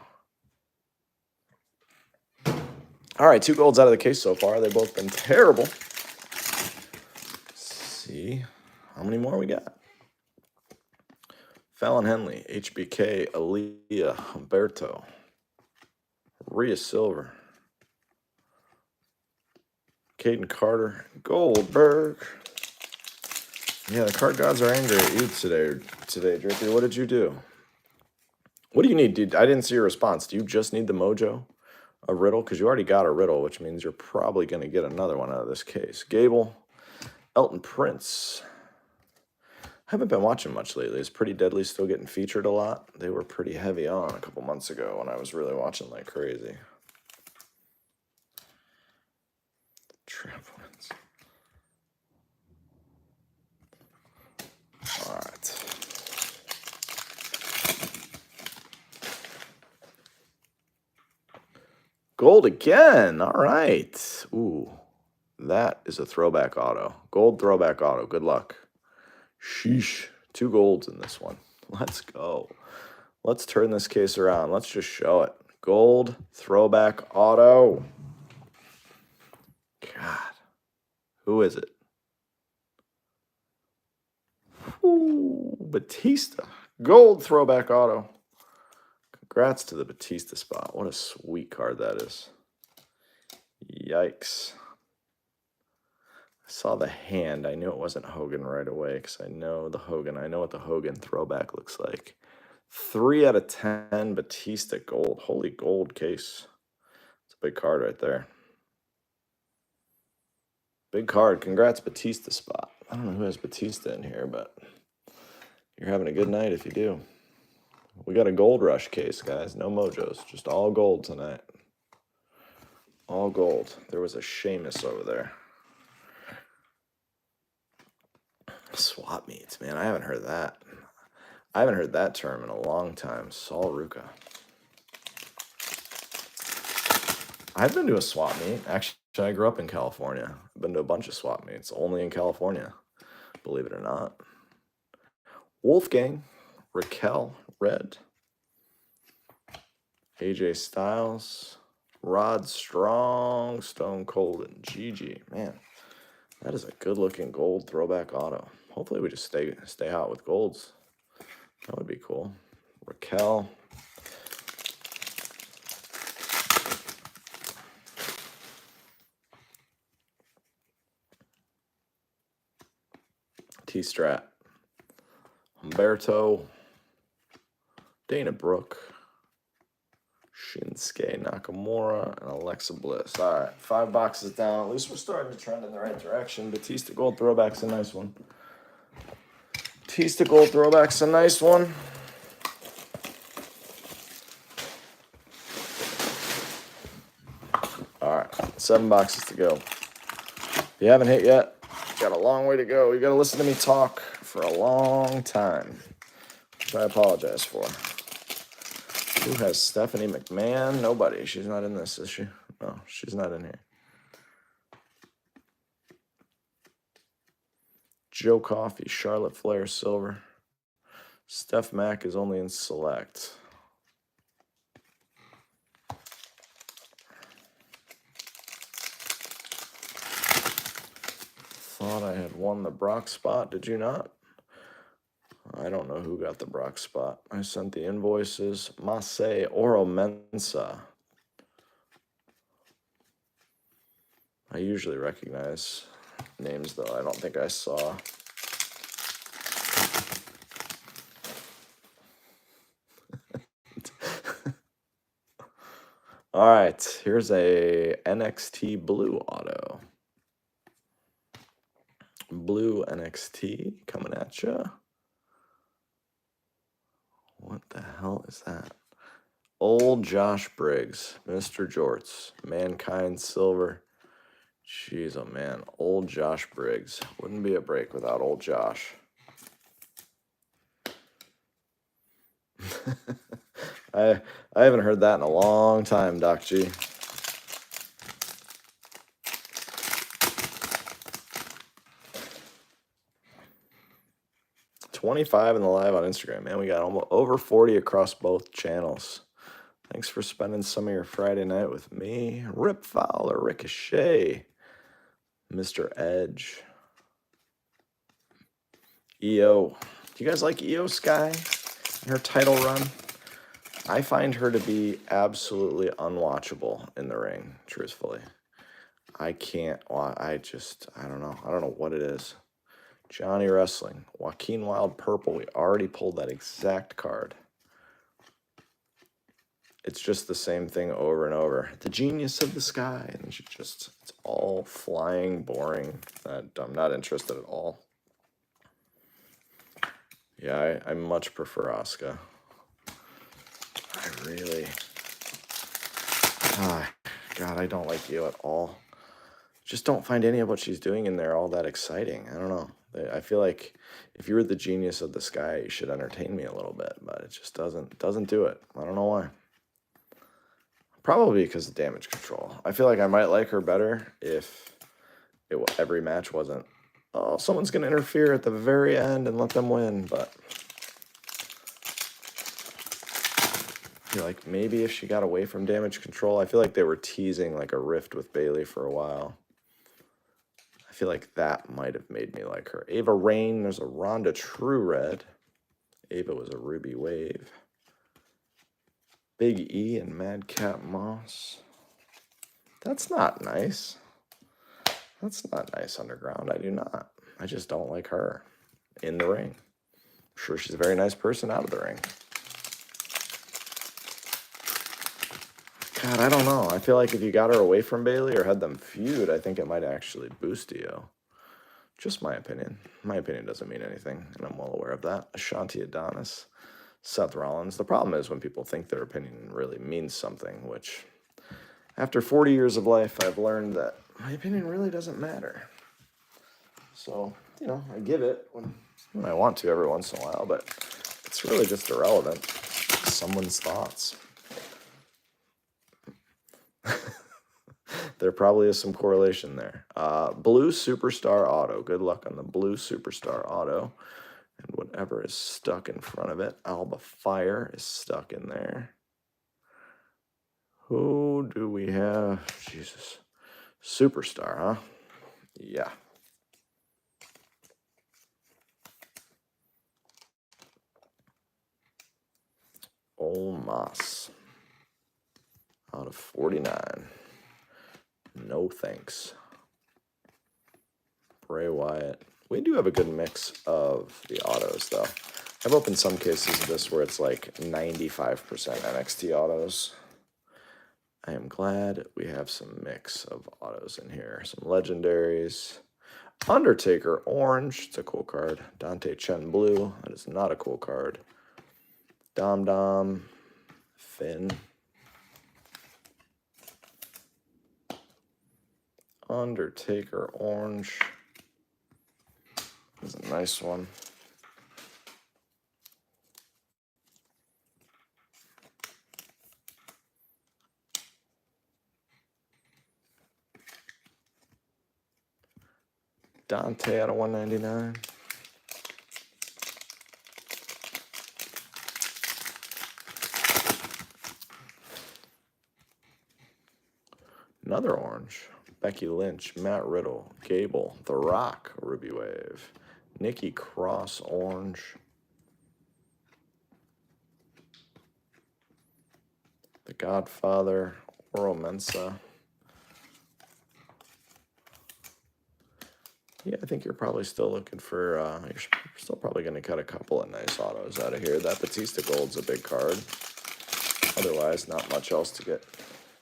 [SPEAKER 1] All right, 2 golds out of the case so far. They've both been terrible. Let's see how many more we got. Fallon Henley, HBK, Aaliyah, Humberto, Rhea Silver, Caden Carter, Goldberg. Yeah, the card gods are angry at you today, Drippy. What did you do? What do you need, dude? I didn't see your response. Do you just need the mojo? A riddle? Because you already got a riddle, which means you're probably going to get another one out of this case. Gable, Elton Prince. Haven't been watching much lately. Is Pretty Deadly still getting featured a lot? They were pretty heavy on a couple months ago when I was really watching like crazy. Trampolines. All right. Gold again. All right. Ooh, that is a throwback auto. Gold throwback auto. Good luck. Sheesh. 2 golds in this one. Let's go. Let's turn this case around. Let's just show it. Gold throwback auto. God. Who is it? Ooh, Batista. Gold throwback auto. Congrats to the Batista spot. What a sweet card that is. Yikes. I saw the hand. I knew it wasn't Hogan right away because I know the Hogan. I know what the Hogan throwback looks like. 3 out of 10 Batista gold. Holy gold case. It's a big card right there. Big card. Congrats, Batista spot. I don't know who has Batista in here, but you're having a good night if you do. We got a gold rush case, guys. No mojos. Just all gold tonight. All gold. There was a Sheamus over there. Swap meets, man. I haven't heard that. I haven't heard that term in a long time. Saul Ruka. I've been to a swap meet. Actually, I grew up in California. I've been to a bunch of swap meets, only in California, believe it or not. Wolfgang, Raquel, red. AJ Styles, Rod Strong, Stone Cold, and Gigi. Man, that is a good-looking gold throwback auto. Hopefully we just stay hot with golds. That would be cool. Raquel. T-Strat. Humberto. Dana Brooke. Shinsuke Nakamura and Alexa Bliss. All right, 5 boxes down. At least we're starting to trend in the right direction. Batista Gold throwback's a nice one. Batista Gold throwback's a nice one. All right, 7 boxes to go. you haven't hit yet, got a long way to go. You got to listen to me talk for a long time, which I apologize for. Who has Stephanie McMahon? Nobody. She's not in this, is she? No, she's not in here. Joe Coffey, Charlotte Flair, silver. Steph Mack is only in select. Thought I had won the Brock spot. Did you not? I don't know who got the Brock spot. I sent the invoices. Masay Oro Mensa. I usually recognize names, though. I don't think I saw. All right, here's a NXT Blue auto. Blue NXT coming at you. What the hell is that? Old Josh Briggs, Mr. Jorts, Mankind Silver. Jeez, oh man, old Josh Briggs. Wouldn't be a break without old Josh. I haven't heard that in a long time, Doc G. $25 in the live on Instagram, man. We got almost over 40 across both channels. Thanks for spending some of your Friday night with me. Rip Fowler, Ricochet, Mr. Edge, EO. Do you guys like EO Sky and her title run? I find her to be absolutely unwatchable in the ring, truthfully. I can't, I don't know. I don't know what it is. Johnny Wrestling, Joaquin Wild Purple. We already pulled that exact card. It's just the same thing over and over. The Genius of the Sky. And it's all flying, boring. I'm not interested at all. Yeah, I much prefer Asuka. I really... God, I don't like you at all. Just don't find any of what she's doing in there all that exciting. I don't know. I feel like if you were the Genius of the Sky, you should entertain me a little bit, but it just doesn't do it. I don't know why. Probably because of damage control. I feel like I might like her better if every match wasn't, oh, someone's going to interfere at the very end and let them win, but I feel like maybe if she got away from damage control, I feel like they were teasing like a rift with Bayley for a while. I feel like that might have made me like her. Ava Rain, there's a Ronda True Red. Ava was a Ruby Wave. Big E and Madcap Moss. That's not nice. That's not nice, Underground. I do not. I just don't like her in the ring. I'm sure she's a very nice person out of the ring. God, I don't know. I feel like if you got her away from Bayley or had them feud, I think it might actually boost you. Just my opinion. My opinion doesn't mean anything, and I'm well aware of that. Ashanti Adonis, Seth Rollins. The problem is when people think their opinion really means something, which after 40 years of life, I've learned that my opinion really doesn't matter. So, you know, I give it when I want to every once in a while, but it's really just irrelevant. Someone's thoughts. There probably is some correlation there. Blue Superstar Auto. Good luck on the Blue Superstar Auto. And whatever is stuck in front of it. Alba Fire is stuck in there. Who do we have? Jesus. Superstar, huh? Yeah. Olmas. Out of 49. No thanks. Bray Wyatt. We do have a good mix of the autos, though. I've opened some cases of this where it's like 95% NXT autos. I am glad we have some mix of autos in here. Some legendaries. Undertaker Orange. It's a cool card. Dante Chen Blue. That is not a cool card. Dom Dom. Finn. Undertaker orange. This is a nice one. Dante out of 199. Another orange. Becky Lynch, Matt Riddle, Gable, The Rock, Ruby Wave, Nikki Cross, orange. The Godfather, Oro Mensa. Yeah, I think you're probably still looking for, you're still probably going to cut a couple of nice autos out of here. That Batista Gold's a big card. Otherwise, not much else to get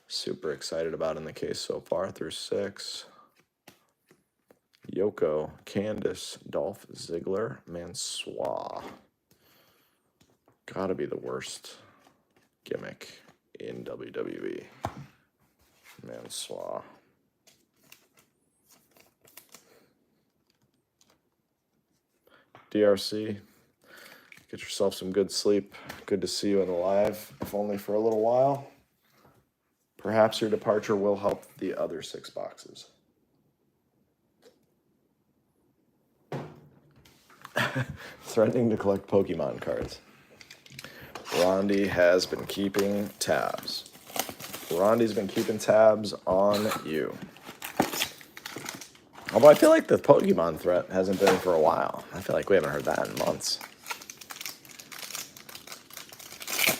[SPEAKER 1] super excited about in the case so far through 6. Yoko, Candice, Dolph Ziggler, Mansoor. Gotta be the worst gimmick in WWE. Mansoor. DRC, get yourself some good sleep. Good to see you in the live, if only for a little while. Perhaps your departure will help the other 6 boxes. Threatening to collect Pokemon cards. Rondi has been keeping tabs. Rondi's been keeping tabs on you. Although I feel like the Pokemon threat hasn't been for a while. I feel like we haven't heard that in months.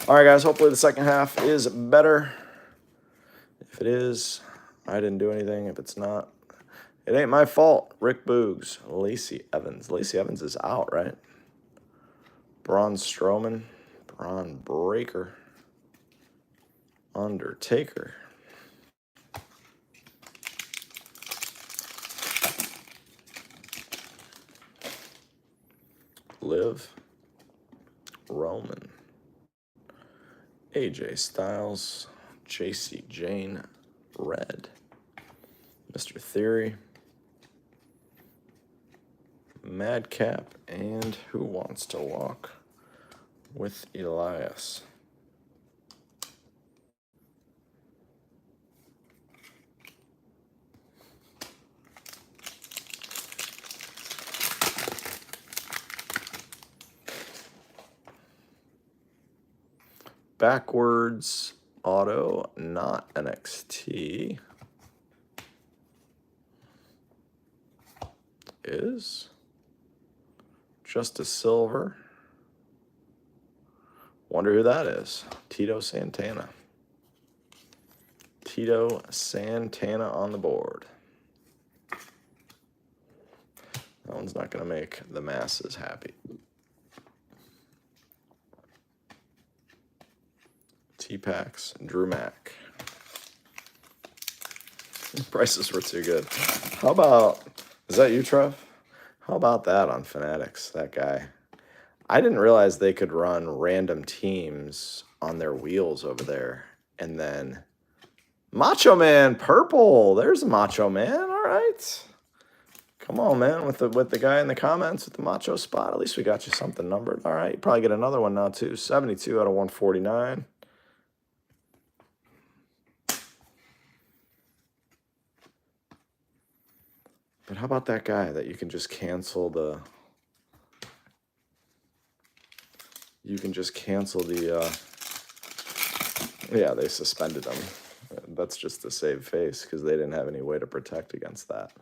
[SPEAKER 1] All right, guys. Hopefully the second half is better. If it is, I didn't do anything. If it's not, it ain't my fault. Rick Boogs, Lacey Evans. Lacey Evans is out, right? Braun Strowman, Braun Breaker, Undertaker. Liv, Roman, AJ Styles, JC Jane, Red, Mr. Theory, Madcap, and Who Wants to Walk with Elias. Backwards auto, not NXT, is Justice Silver. Wonder who that is. Tito Santana. Tito Santana on the board. That one's not going to make the masses happy. T-Pax, Drew Mack. Prices were too good. How about, is that you, Trev? How about that on Fanatics, that guy? I didn't realize they could run random teams on their wheels over there. And then Macho Man, purple. There's a Macho Man, all right. Come on, man, with the guy in the comments with the Macho spot. At least we got you something numbered. All right, you probably get another one now, too. 72 out of 149. But how about that guy that you can just cancel the... You can just cancel the... Yeah, they suspended him. That's just to save face because they didn't have any way to protect against that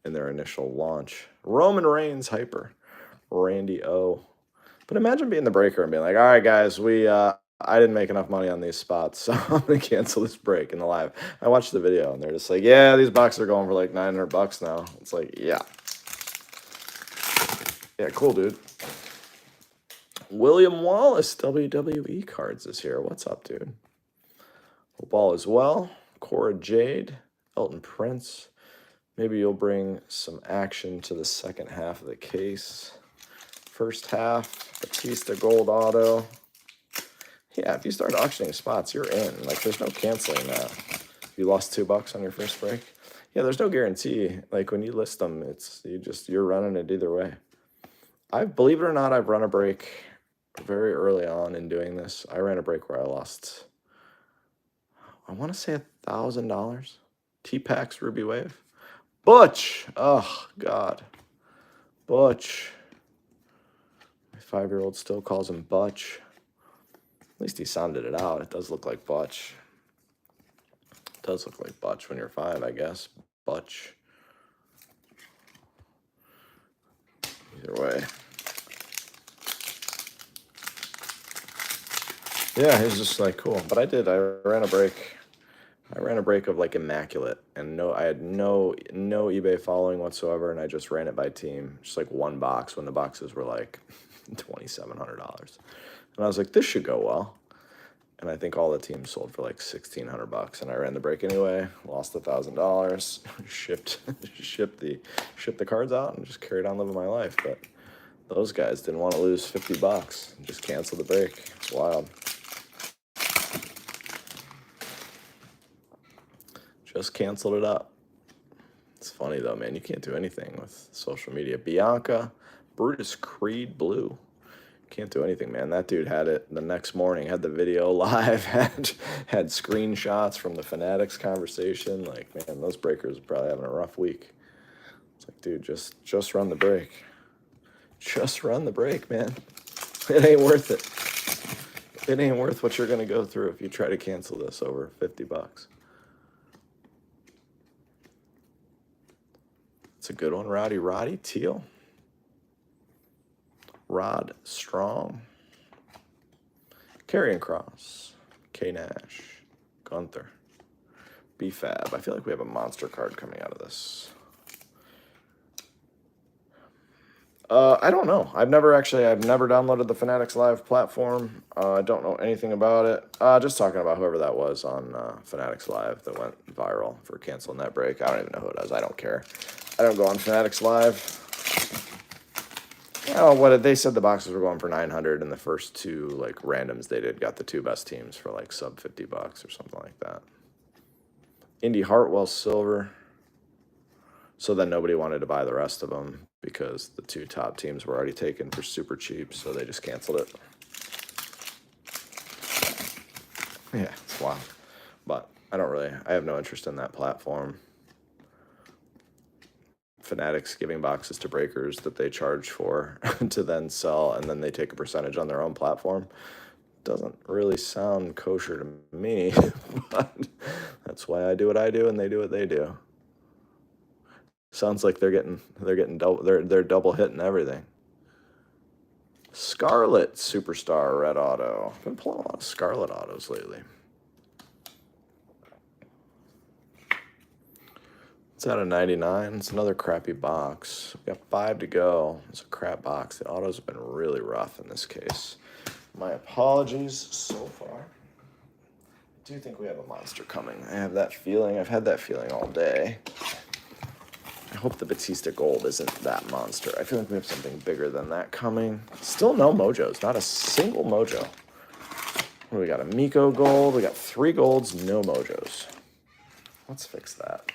[SPEAKER 1] in their initial launch. Roman Reigns hyper. Randy O. But imagine being the breaker and being like, all right, guys, I didn't make enough money on these spots, so I'm going to cancel this break in the live. I watched the video, and they're just like, yeah, these boxes are going for like $900 now. It's like, yeah. Yeah, cool, dude. William Wallace, WWE cards is here. What's up, dude? Hope all is well. Cora Jade, Elton Prince. Maybe you'll bring some action to the second half of the case. First half, Batista Gold Auto. Yeah, if you start auctioning spots, you're in. Like, there's no canceling that. You lost $2 on your first break. Yeah, there's no guarantee. Like when you list them, you're running it either way. Believe it or not, I've run a break very early on in doing this. I ran a break where I lost, I want to say $1,000. T-Pax Ruby Wave. Butch! Oh, God. Butch. My 5-year-old still calls him Butch. At least he sounded it out. It does look like Butch. It does look like Butch when you're 5, I guess. Butch. Either way. Yeah, he was just like, cool. But I ran a break. I ran a break of like immaculate, and I had no eBay following whatsoever, and I just ran it by team, just like one box when the boxes were like $2,700, and I was like, this should go well, and I think all the teams sold for like $1,600, and I ran the break anyway, lost $1,000, shipped the cards out, and just carried on living my life. But those guys didn't want to lose $50, just canceled the break. It's wild. Just canceled it up. It's funny though, man. You can't do anything with social media. Bianca, Brutus Creed Blue. Can't do anything, man. That dude had it the next morning, had the video live, had screenshots from the Fanatics conversation. Like, man, those breakers are probably having a rough week. It's like, dude, just run the break. Just run the break, man. It ain't worth it. It ain't worth what you're gonna go through if you try to cancel this over $50. It's a good one. Roddy Teal. Rod Strong. Karrion Cross. K Nash. Gunther. B-Fab. I feel like we have a monster card coming out of this. I don't know. I've never downloaded the Fanatics Live platform. I don't know anything about it. Just talking about whoever that was on Fanatics Live that went viral for canceling that break. I don't even know who it is. I don't care. I don't go on Fanatics Live. Oh, they said the boxes were going for 900, and the first two like randoms they did got the two best teams for like sub $50 or something like that. Indy Hartwell silver. So then nobody wanted to buy the rest of them because the two top teams were already taken for super cheap, so they just canceled it. Yeah, it's wild. But I have no interest in that platform. Fanatics giving boxes to breakers that they charge for to then sell, and then they take a percentage on their own platform. Doesn't really sound kosher to me, but that's why I do what I do and they do what they do. Sounds like they're double hitting everything. Scarlet Superstar Red Auto. I've been pulling a lot of Scarlet Autos lately. It's out of 99. It's another crappy box. We got 5 to go. It's a crap box. The autos have been really rough in this case. My apologies so far. I do think we have a monster coming. I have that feeling. I've had that feeling all day. I hope the Batista Gold isn't that monster. I feel like we have something bigger than that coming. Still no mojos. Not a single mojo. We got a Miko Gold. We got 3 golds, no mojos. Let's fix that.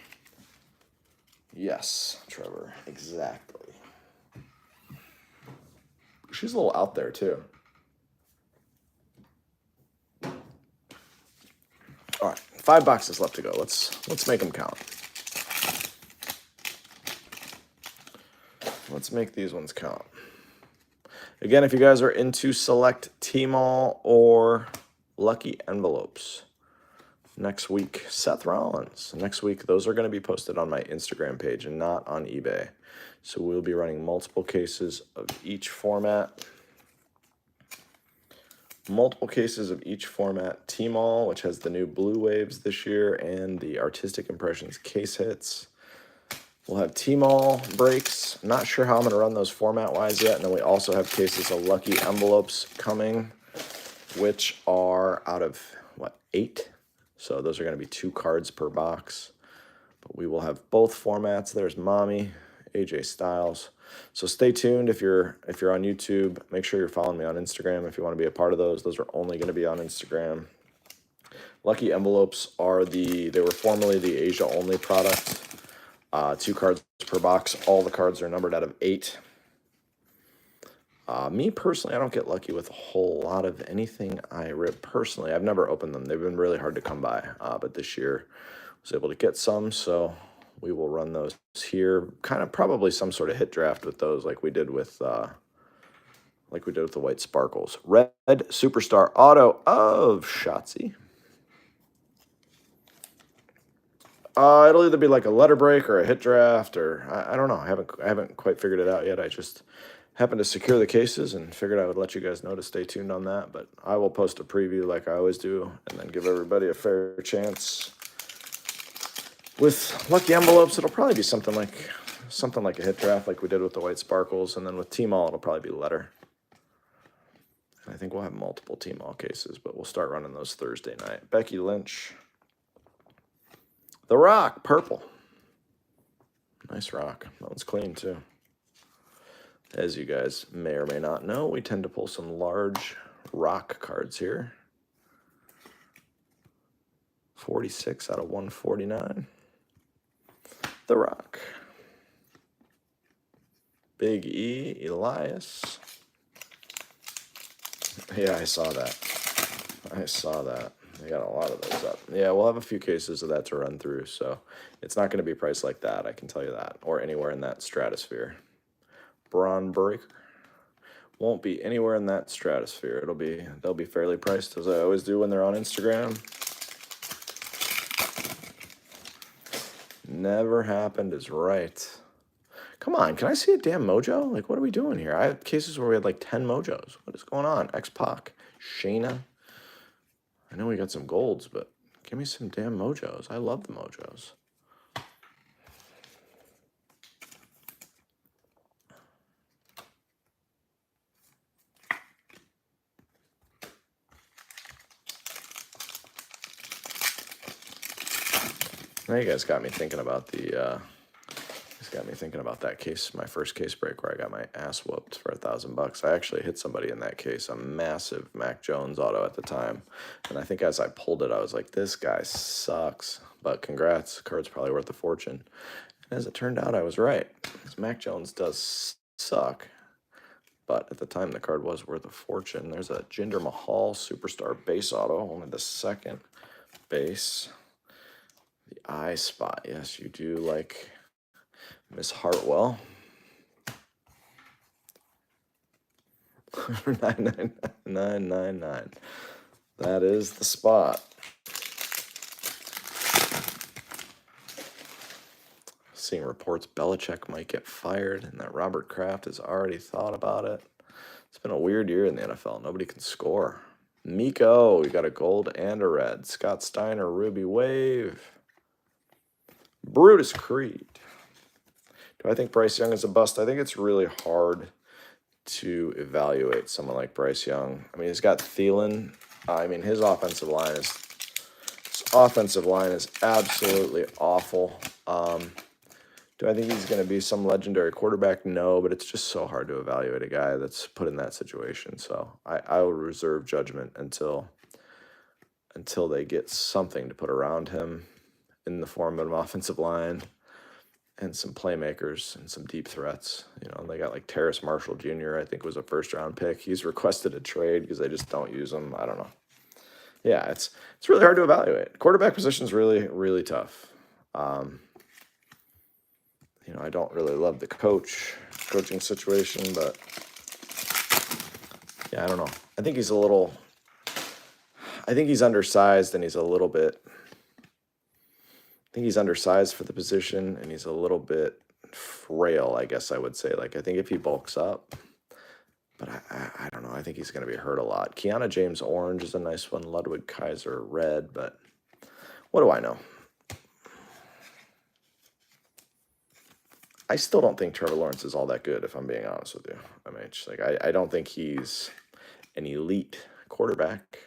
[SPEAKER 1] Yes, Trevor. Exactly. She's a little out there, too. All right, 5 boxes left to go. Let's make them count. Let's make these ones count. Again, if you guys are into select T-Mall or lucky envelopes, next week, Seth Rollins. Next week, those are going to be posted on my Instagram page and not on eBay. So we'll be running multiple cases of each format. Multiple cases of each format. T-Mall, which has the new Blue Waves this year, and the Artistic Impressions case hits. We'll have T-Mall breaks. Not sure how I'm going to run those format-wise yet. And then we also have cases of lucky envelopes coming, which are out of, 8? So those are going to be 2 cards per box. But we will have both formats. There's Mommy, AJ Styles. So stay tuned. If you're on YouTube, make sure you're following me on Instagram if you want to be a part of those. Those are only going to be on Instagram. Lucky envelopes are they were formerly the Asia only product. 2 cards per box. All the cards are numbered out of 8. Me personally, I don't get lucky with a whole lot of anything I rip personally. I've never opened them. They've been really hard to come by, but this year I was able to get some, so we will run those here. Kind of probably some sort of hit draft with those, like we did with the White Sparkles. Red Superstar Auto of Shotzi. It'll either be like a letter break or a hit draft, or I don't know. I haven't quite figured it out yet. I just happened to secure the cases and figured I would let you guys know to stay tuned on that. But I will post a preview like I always do, and then give everybody a fair chance. With lucky envelopes, it'll probably be something like a hit draft, like we did with the White Sparkles, and then with T-Mall, it'll probably be letter. And I think we'll have multiple T-Mall cases, but we'll start running those Thursday night. Becky Lynch. The Rock, purple. Nice rock. That one's clean, too. As you guys may or may not know, we tend to pull some large rock cards here. 46 out of 149. The Rock. Big E, Elias. Yeah, I saw that. They got a lot of those up. Yeah, we'll have a few cases of that to run through, so it's not going to be priced like that, I can tell you that, or anywhere in that stratosphere. Braun Breaker won't be anywhere in that stratosphere. They'll be fairly priced, as I always do when they're on Instagram. Never happened is right. Come on, can I see a damn mojo? Like, what are we doing here? I have cases where we had like 10 mojos. What is going on? X-Pac, Shayna. I know we got some golds, but give me some damn mojos. I love the mojos. Now you guys got me thinking about that case, my first case break where I got my ass whooped for $1,000. I actually hit somebody in that case, a massive Mac Jones auto at the time. And I think as I pulled it, I was like, this guy sucks. But congrats, the card's probably worth a fortune. And as it turned out, I was right. Because Mac Jones does suck. But at the time, the card was worth a fortune. There's a Jinder Mahal Superstar base auto, only the second base. The eye spot, yes, you do like Miss Hartwell. 999. That is the spot. Seeing reports Belichick might get fired and that Robert Kraft has already thought about it. It's been a weird year in the NFL. Nobody can score. Miko, we got a gold and a red. Scott Steiner, Ruby Wave. Brutus Creed. Do I think Bryce Young is a bust? I think it's really hard to evaluate someone like Bryce Young. I mean, he's got Thielen. I mean, his offensive line is absolutely awful. Do I think he's going to be some legendary quarterback? No, but it's just so hard to evaluate a guy that's put in that situation. So I will reserve judgment until they get something to put around him in the form of an offensive line and some playmakers and some deep threats. You know, they got like Terrace Marshall Jr., I think was a first-round pick. He's requested a trade because they just don't use him. I don't know. Yeah, it's really hard to evaluate. Quarterback position is really, really tough. You know, I don't really love the coaching situation, but yeah, I don't know. I think he's undersized and he's a little bit, I think he's undersized for the position and he's a little bit frail, I guess I would say. Like, I think if he bulks up, but I don't know. I think he's going to be hurt a lot. Kiana James orange is a nice one. Ludwig Kaiser red, but what do I know? I still don't think Trevor Lawrence is all that good, if I'm being honest with you. I mean, just like I don't think he's an elite quarterback.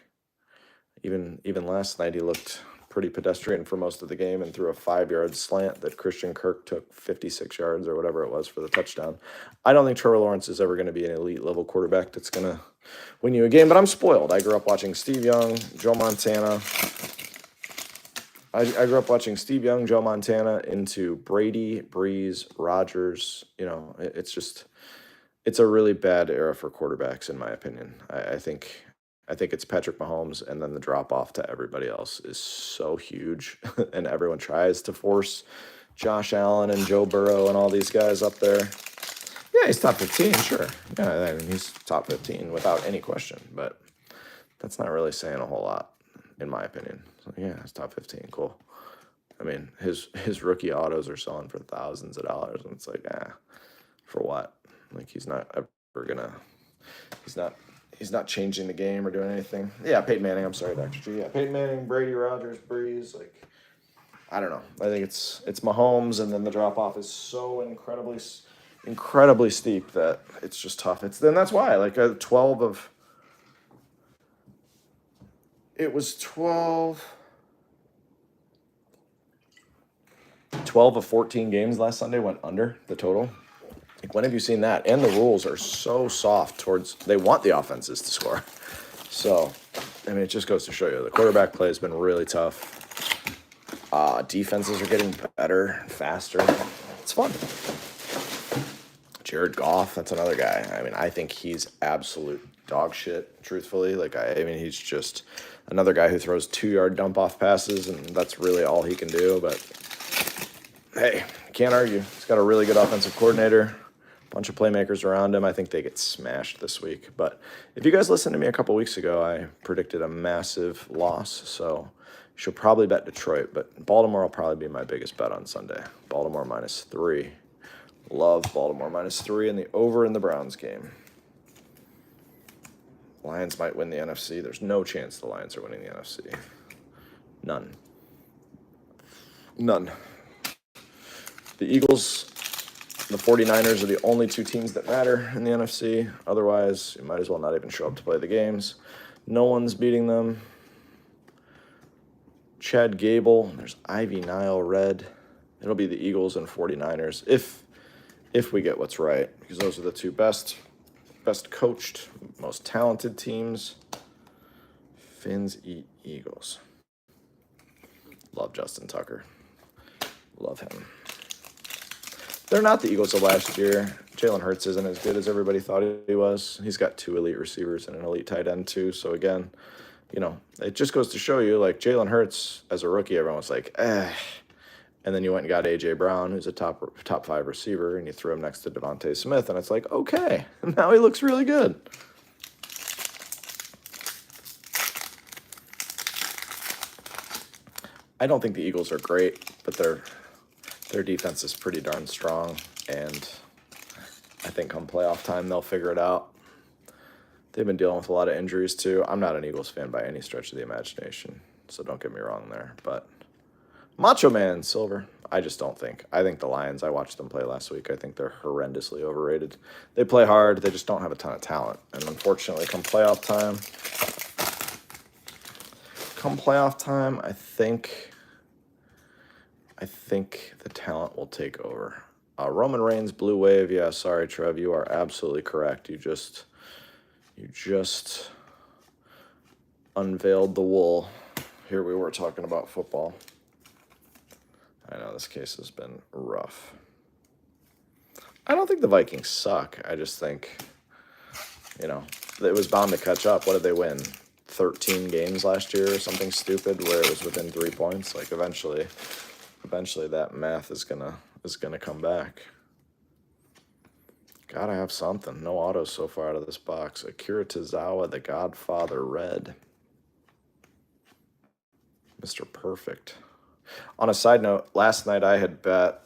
[SPEAKER 1] Even last night, he looked pretty pedestrian for most of the game and threw a 5-yard slant that Christian Kirk took 56 yards or whatever it was for the touchdown. I don't think Trevor Lawrence is ever going to be an elite level quarterback that's going to win you a game, but I'm spoiled. I grew up watching Steve Young, Joe Montana, I grew up watching Steve Young, Joe Montana, into Brady, Breeze, Rodgers. You know, it's a really bad era for quarterbacks, in my opinion. I think it's Patrick Mahomes, and then the drop off to everybody else is so huge, and everyone tries to force Josh Allen and Joe Burrow and all these guys up there. Yeah, he's top 15, sure. Yeah, I mean, he's top 15 without any question, but that's not really saying a whole lot, in my opinion. So, yeah, it's top 15, cool. I mean, his rookie autos are selling for thousands of dollars, and it's like, for what? Like, he's not ever gonna, he's not changing the game or doing anything. Yeah, Peyton Manning, I'm sorry, Dr. G. Yeah, Peyton Manning, Brady, Rodgers, Breeze, like, I don't know. I think it's Mahomes, and then the drop off is so incredibly steep that it's just tough. Then that's why, like, 12 of, it was 12 of 14 games last Sunday went under the total. Like, when have you seen that? And the rules are so soft towards, they want the offenses to score. So, I mean, it just goes to show you the quarterback play has been really tough. Defenses are getting better, faster. It's fun. Jared Goff, that's another guy. I mean, I think he's absolute dog shit, truthfully. Like, I mean, he's just another guy who throws 2-yard dump-off passes, and that's really all he can do. But, hey, can't argue. He's got a really good offensive coordinator, a bunch of playmakers around him. I think they get smashed this week. But if you guys listened to me a couple weeks ago, I predicted a massive loss, so you should probably bet Detroit. But Baltimore will probably be my biggest bet on Sunday. Baltimore -3. Love Baltimore -3 in the over in the Browns game. Lions might win the NFC. There's no chance the Lions are winning the NFC. None. The Eagles, the 49ers are the only two teams that matter in the NFC. Otherwise, you might as well not even show up to play the games. No one's beating them. Chad Gable, there's Ivy Nile Red. It'll be the Eagles and 49ers if we get what's right, because those are the two best coached, most talented teams. Fins eat Eagles. Love Justin Tucker. Love him. They're not the Eagles of last year. Jalen Hurts isn't as good as everybody thought he was. He's got 2 elite receivers and an elite tight end too. So again, you know, it just goes to show you, like, Jalen Hurts as a rookie, everyone was like, and then you went and got A.J. Brown, who's a top 5 receiver, and you threw him next to Devontae Smith, and it's like, okay, now he looks really good. I don't think the Eagles are great, but their defense is pretty darn strong, and I think come playoff time they'll figure it out. They've been dealing with a lot of injuries too. I'm not an Eagles fan by any stretch of the imagination, so don't get me wrong there, but Macho Man Silver, I just don't think. I think the Lions, I watched them play last week. I think they're horrendously overrated. They play hard. They just don't have a ton of talent. And unfortunately, come playoff time, I think the talent will take over. Roman Reigns, Blue Wave. Yeah, sorry, Trev. You are absolutely correct. You just unveiled the wool. Here we were talking about football. I know this case has been rough. I don't think the Vikings suck. I just think, you know, it was bound to catch up. What did they win? 13 games last year or something stupid where it was within 3 points. Like, eventually that math is gonna come back. Gotta have something. No autos so far out of this box. Akira Tozawa, the Godfather Red. Mr. Perfect. On a side note, last night I had bet,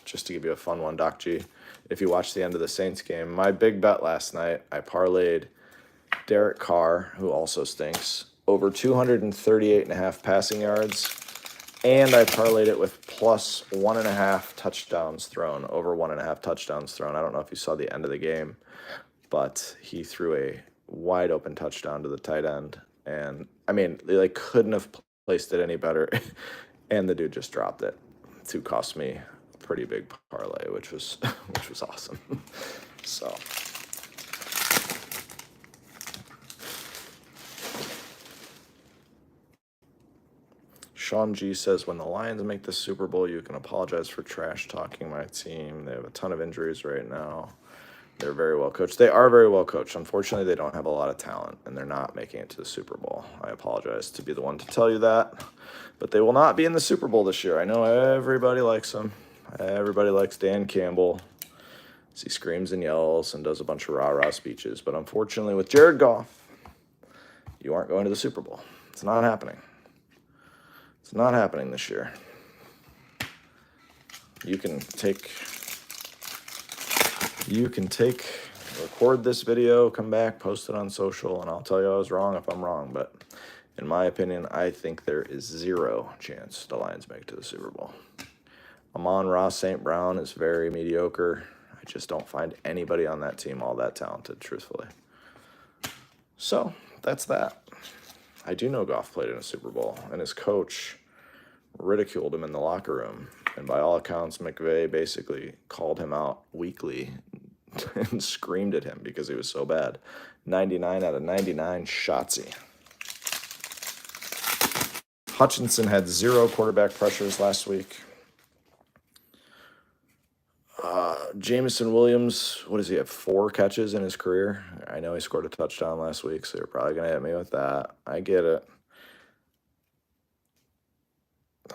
[SPEAKER 1] just to give you a fun one, Doc G, if you watched the end of the Saints game, my big bet last night, I parlayed Derek Carr, who also stinks, over 238.5 passing yards, and I parlayed it with plus 1.5 touchdowns thrown, over 1.5 touchdowns thrown. I don't know if you saw the end of the game, but he threw a wide open touchdown to the tight end, and I mean, they couldn't have placed it any better. And the dude just dropped it to cost me a pretty big parlay, which was awesome. So Sean G says, when the Lions make the Super Bowl, you can apologize for trash talking my team. They have a ton of injuries right now. They're very well coached. They are very well coached. Unfortunately, they don't have a lot of talent, and they're not making it to the Super Bowl. I apologize to be the one to tell you that, but they will not be in the Super Bowl this year. I know everybody likes them. Everybody likes Dan Campbell. He screams and yells and does a bunch of rah-rah speeches, but unfortunately, with Jared Goff, you aren't going to the Super Bowl. It's not happening. It's not happening this year. You can record this video, come back, post it on social, and I'll tell you I was wrong if I'm wrong. But in my opinion, I think there is zero chance the Lions make it to the Super Bowl. Amon-Ra St. Brown is very mediocre. I just don't find anybody on that team all that talented, truthfully. So that's that. I do know Goff played in a Super Bowl, and his coach ridiculed him in the locker room. And by all accounts, McVay basically called him out weekly and screamed at him because he was so bad. 99 out of 99, Shotsy. Hutchinson had 0 quarterback pressures last week. Jameson Williams, what does he have, 4 catches in his career? I know he scored a touchdown last week, so you're probably going to hit me with that. I get it.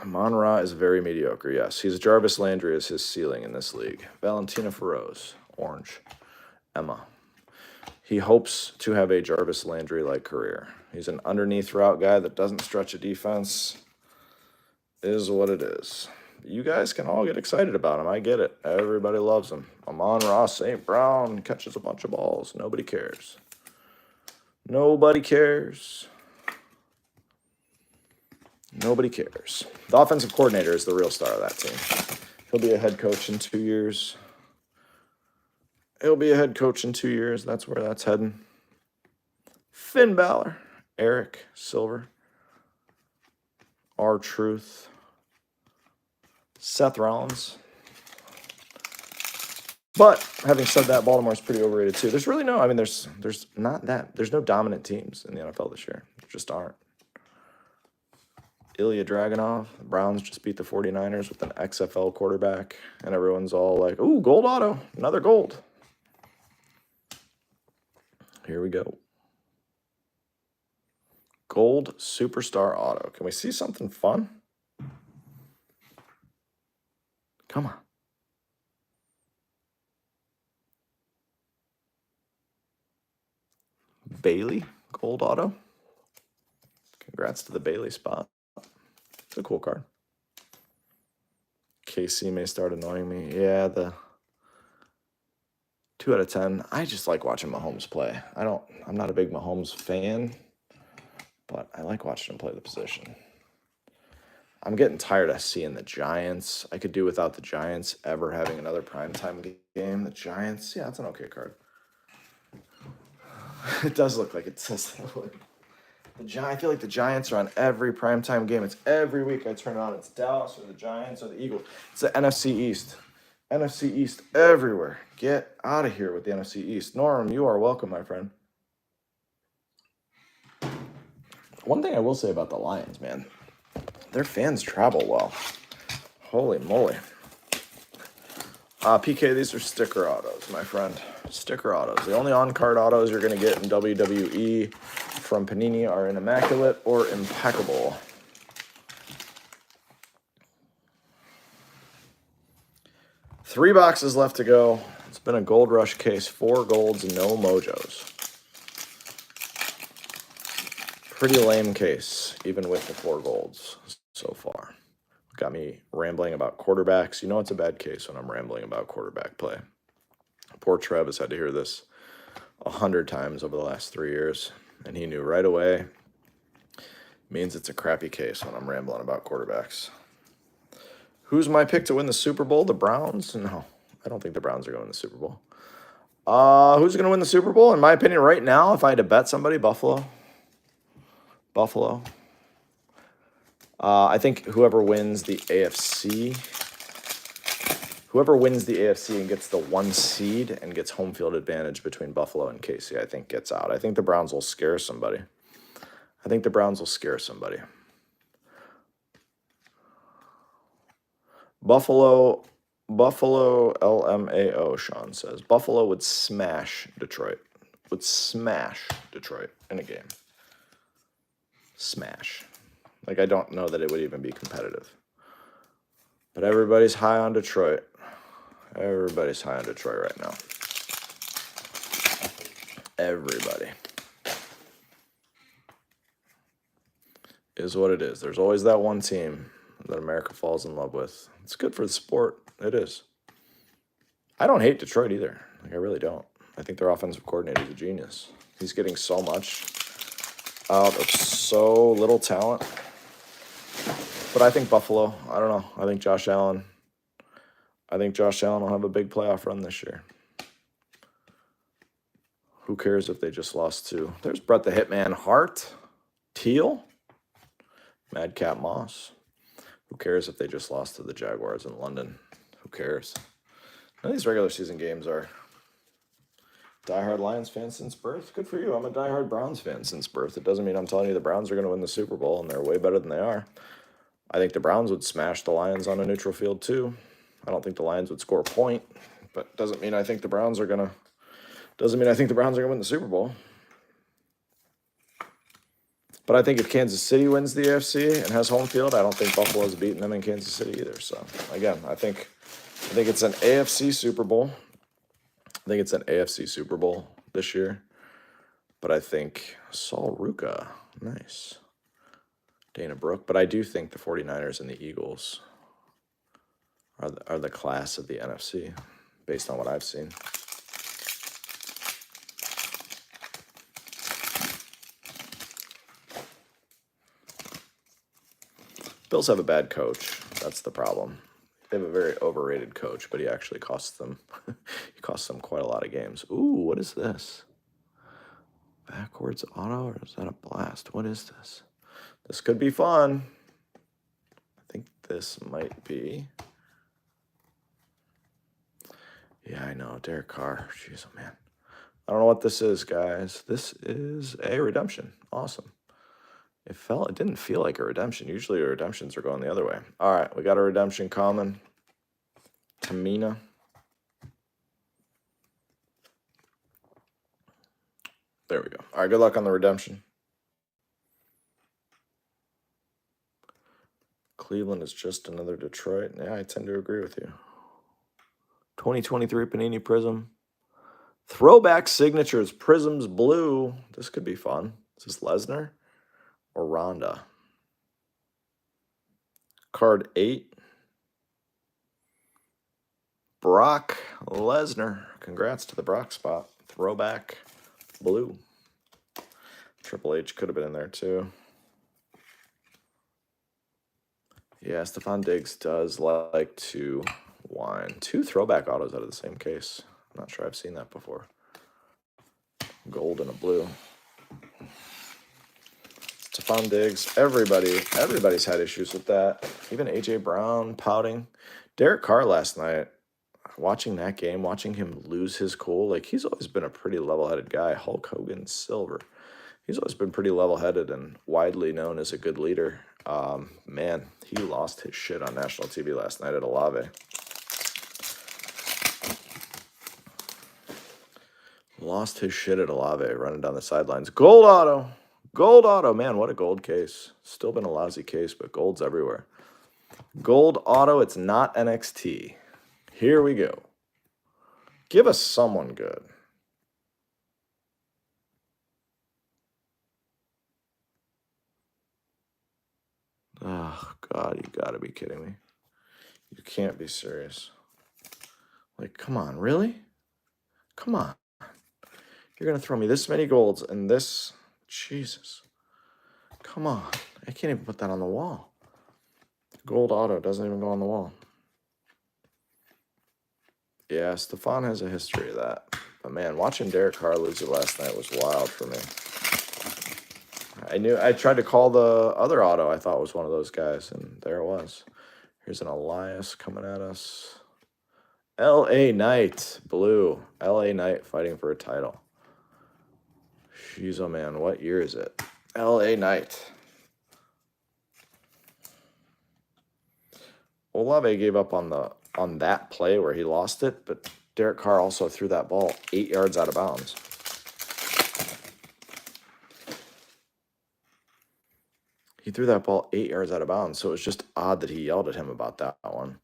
[SPEAKER 1] Amon-Ra is very mediocre, yes. He's Jarvis Landry is his ceiling in this league. Valentina Feroz, orange. Emma. He hopes to have a Jarvis Landry-like career. He's an underneath route guy that doesn't stretch a defense. Is what it is. You guys can all get excited about him. I get it. Everybody loves him. Amon-Ra St. Brown catches a bunch of balls. Nobody cares. Nobody cares. Nobody cares. The offensive coordinator is the real star of that team. He'll be a head coach in 2 years. He'll be a head coach in 2 years. That's where that's heading. Finn Balor. Eric Silver. R-Truth. Seth Rollins. But having said that, Baltimore's pretty overrated too. There's really no, I mean, there's no dominant teams in the NFL this year. There just aren't. Ilya Dragunov, the Browns just beat the 49ers with an XFL quarterback, and everyone's all like, ooh, gold auto, another gold. Here we go. Gold superstar auto. Can we see something fun? Come on. Bailey, gold auto. Congrats to the Bailey spot. It's a cool card. KC may start annoying me. Yeah, the 2 out of 10. I just like watching Mahomes play. I'm not a big Mahomes fan, but I like watching him play the position. I'm getting tired of seeing the Giants. I could do without the Giants ever having another primetime game. The Giants, yeah, it's an okay card. It does look like it says that. I feel like the Giants are on every primetime game. It's every week I turn it on. It's Dallas or the Giants or the Eagles. It's the NFC East. NFC East everywhere. Get out of here with the NFC East. Norm, you are welcome, my friend. One thing I will say about the Lions, man, their fans travel well. Holy moly. PK, these are sticker autos, my friend. Sticker autos. The only on-card autos you're going to get in WWE from Panini are in Immaculate or Impeccable. Three boxes left to go. It's been a gold rush case. 4 golds, no mojos. Pretty lame case, even with the 4 golds so far. Got me rambling about quarterbacks. You know it's a bad case when I'm rambling about quarterback play. Poor Trev has had to hear this 100 times over the last 3 years, and he knew right away. Means it's a crappy case when I'm rambling about quarterbacks. Who's my pick to win the Super Bowl? The Browns? No, I don't think the Browns are going to the Super Bowl. Who's going to win the Super Bowl? In my opinion, right now, if I had to bet somebody, Buffalo. I think whoever wins the AFC and gets the 1 seed and gets home field advantage between Buffalo and KC, I think gets out. I think the Browns will scare somebody. Buffalo LMAO, Sean says. Buffalo would smash Detroit. Would smash Detroit in a game. Smash. Like, I don't know that it would even be competitive. But everybody's high on Detroit. Everybody's high on Detroit right now. Everybody. Is what it is. There's always that one team that America falls in love with. It's good for the sport. It is. I don't hate Detroit either. Like, I really don't. I think their offensive coordinator is a genius. He's getting so much out of so little talent. But I think Buffalo, I don't know. I think Josh Allen will have a big playoff run this year. Who cares if they just lost to? There's Brett the Hitman Hart, Teal, Madcap Moss. Who cares if they just lost to the Jaguars in London? Who cares? None of these regular season games are. Diehard Lions fan since birth. Good for you. I'm a diehard Browns fan since birth. It doesn't mean I'm telling you the Browns are going to win the Super Bowl, and they're way better than they are. I think the Browns would smash the Lions on a neutral field too. I don't think the Lions would score a point, but doesn't mean I think the Browns are going to. Doesn't mean I think the Browns are going to win the Super Bowl. But I think if Kansas City wins the AFC and has home field, I don't think Buffalo's beating them in Kansas City either. So again, I think it's an AFC Super Bowl. I think it's an AFC Super Bowl this year. But I think Saul Ruka, nice. Dana Brooke. But I do think the 49ers and the Eagles are the class of the NFC, based on what I've seen. Bills have a bad coach. That's the problem. They have a very overrated coach, but he actually costs them quite a lot of games. Ooh, what is this? Backwards auto, or is that a blast? What is this? This could be fun. I think this might be. Yeah, I know. Derek Carr. Jeez, oh man. I don't know what this is, guys. This is a redemption. Awesome. It didn't feel like a redemption. Usually redemptions are going the other way. All right, we got a redemption coming. Tamina. There we go. All right, good luck on the redemption. Cleveland is just another Detroit. Yeah, I tend to agree with you. 2023 Panini Prizm. Throwback signatures. Prizm's blue. This could be fun. Is this Lesnar or Ronda? Card 8. Brock Lesnar. Congrats to the Brock spot. Throwback blue. Triple H could have been in there too. Yeah, Stephon Diggs does like to whine. 2 throwback autos out of the same case. I'm not sure I've seen that before. Gold and a blue. Stephon Diggs. Everybody's had issues with that. Even A.J. Brown pouting. Derek Carr last night, watching that game, watching him lose his cool, like, he's always been a pretty level-headed guy. Hulk Hogan silver. He's always been pretty level-headed and widely known as a good leader. Man, he lost his shit on national TV last night at Olave. Lost his shit at Olave running down the sidelines. Gold auto. Gold auto. Man, what a gold case. Still been a lousy case, but gold's everywhere. Gold auto. It's not NXT. Here we go. Give us someone good. Oh, God, you got to be kidding me. You can't be serious. Like, come on, really? Come on. You're going to throw me this many golds and this. Jesus. Come on. I can't even put that on the wall. Gold auto doesn't even go on the wall. Yeah, Stephon has a history of that. But, man, watching Derek Carr lose it last night was wild for me. I tried to call the other auto I thought was one of those guys, and there it was. Here's an Elias coming at us. L.A. Knight, blue. L.A. Knight fighting for a title. Jeez, oh man, what year is it? L.A. Knight. Olave gave up on that play where he lost it, but Derek Carr also threw that ball 8 yards out of bounds. He threw that ball 8 yards out of bounds, so it was just odd that he yelled at him about that one.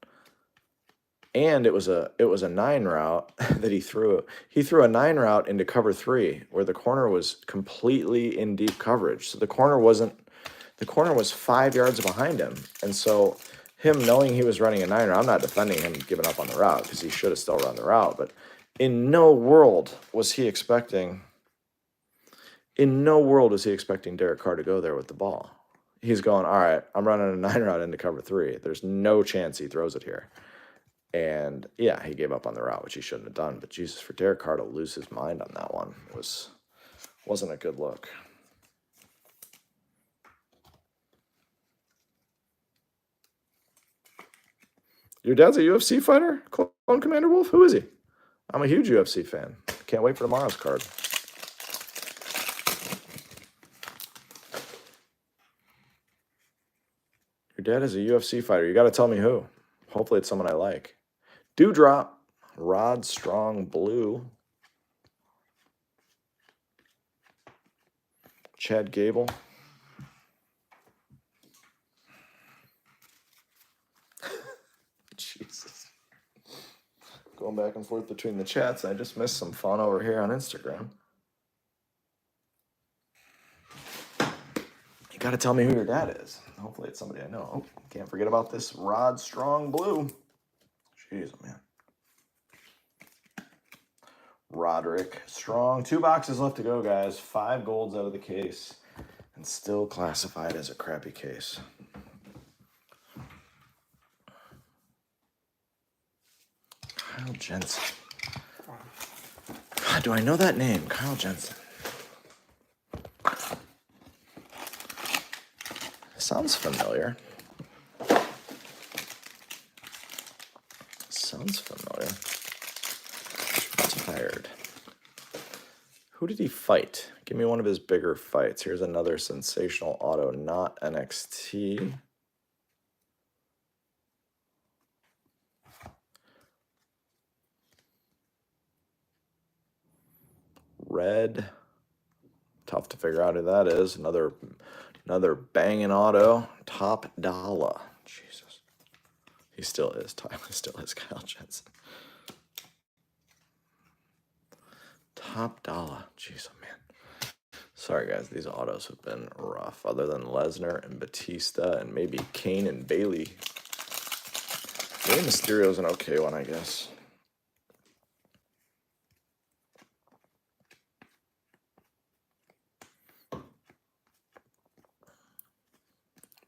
[SPEAKER 1] And it was a 9 route that he threw. He threw a 9 route into cover 3 where the corner was completely in deep coverage. So the corner was 5 yards behind him. And so him knowing he was running a 9 route, I'm not defending him giving up on the route because he should have still run the route, but in no world was he expecting Derek Carr to go there with the ball. He's going, all right, I'm running a 9 route into cover 3. There's no chance he throws it here. And yeah, he gave up on the route, which he shouldn't have done. But Jesus, for Derek Carr to lose his mind on that one wasn't a good look. Your dad's a UFC fighter? Clone Commander Wolf? Who is he? I'm a huge UFC fan. Can't wait for tomorrow's card. Your dad is a UFC fighter. You got to tell me who. Hopefully it's someone I like. Dewdrop. Rod Strong Blue. Chad Gable. Jesus. Going back and forth between the chats. I just missed some fun over here on Instagram. You got to tell me who your dad is. Hopefully it's somebody I know. Oh, can't forget about this Rod Strong Blue. Jeez, man. Roderick Strong. 2 boxes left to go, guys. 5 golds out of the case. And still classified as a crappy case. Kyle Jensen. God, do I know that name? Kyle Jensen. Sounds familiar. Retired. Who did he fight? Give me one of his bigger fights. Here's another sensational auto, not NXT. Red. Tough to figure out who that is. Another banging auto. Top Dollar. Jesus. He still is. Kyle Jensen. Top Dollar. Jeez, oh man. Sorry, guys. These autos have been rough. Other than Lesnar and Batista and maybe Kane and Bailey. Rey Mysterio's an okay one, I guess.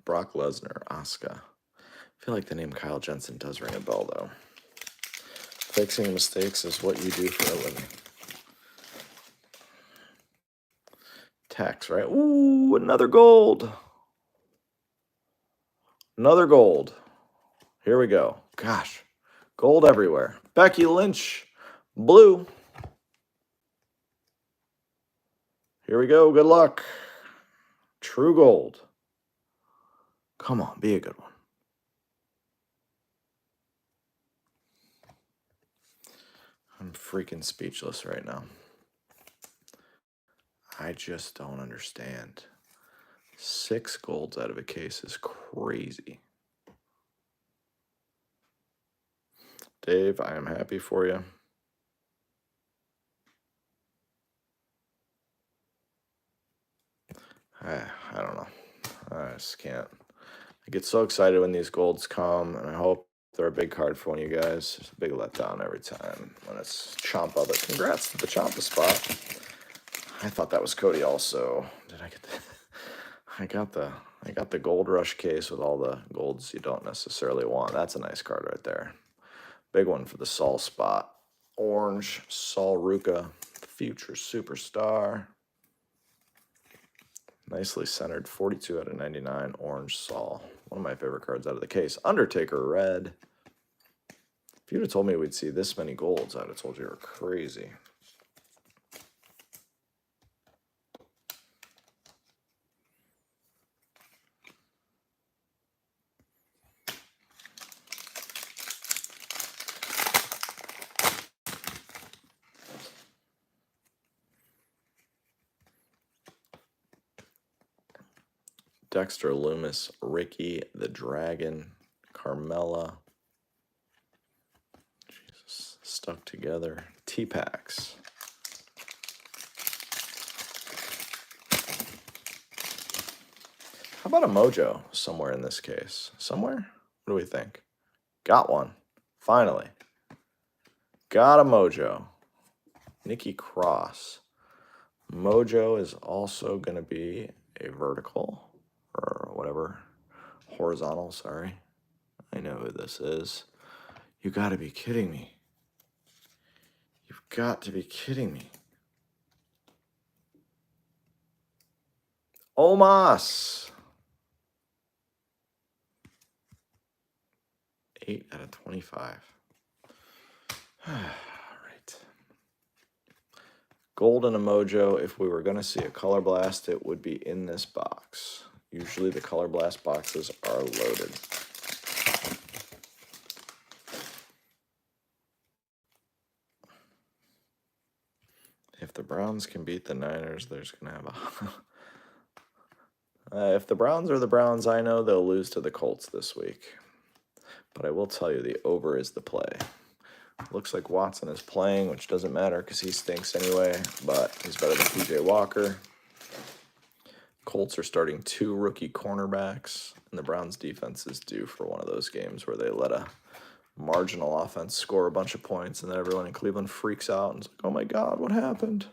[SPEAKER 1] Brock Lesnar, Asuka. I feel like the name Kyle Jensen does ring a bell, though. Fixing mistakes is what you do for a living. Tax, right? Ooh, another gold. Another gold. Here we go. Gosh, gold everywhere. Becky Lynch, blue. Here we go. Good luck. True gold. Come on, be a good one. I'm freaking speechless right now. I just don't understand. 6 golds out of a case is crazy. Dave, I am happy for you. I don't know. I just can't. I get so excited when these golds come, and I hope they're a big card for one of you guys. It's a big letdown every time when it's Ciampa, but congrats to the Ciampa spot. I thought that was Cody also. Did I get that? I got the Gold Rush case with all the golds you don't necessarily want. That's a nice card right there. Big one for the Saul spot. Orange, Saul Ruka, future superstar. Nicely centered, 42 out of 99, Orange Saul. One of my favorite cards out of the case. Undertaker, red. If you'd have told me we'd see this many golds, I'd have told you you were crazy. Dexter Loomis, Ricky the Dragon, Carmella. Jesus, stuck together. T-Packs. How about a Mojo somewhere in this case? Somewhere? What do we think? Got one. Finally. Got a Mojo. Nikki Cross. Mojo is also going to be a vertical, or whatever. Horizontal, sorry. I know who this is. You got to be kidding me. You've got to be kidding me. Omos. 8 out of 25. All right. Gold and a Mojo. If we were going to see a Color Blast, it would be in this box. Usually the Color Blast boxes are loaded. If the Browns can beat the Niners, there's going to have a... if the Browns are the Browns, I know they'll lose to the Colts this week. But I will tell you, the over is the play. Looks like Watson is playing, which doesn't matter because he stinks anyway, but he's better than P.J. Walker. Colts are starting 2 rookie cornerbacks, and the Browns' defense is due for one of those games where they let a marginal offense score a bunch of points, and then everyone in Cleveland freaks out and is like, oh my God, what happened?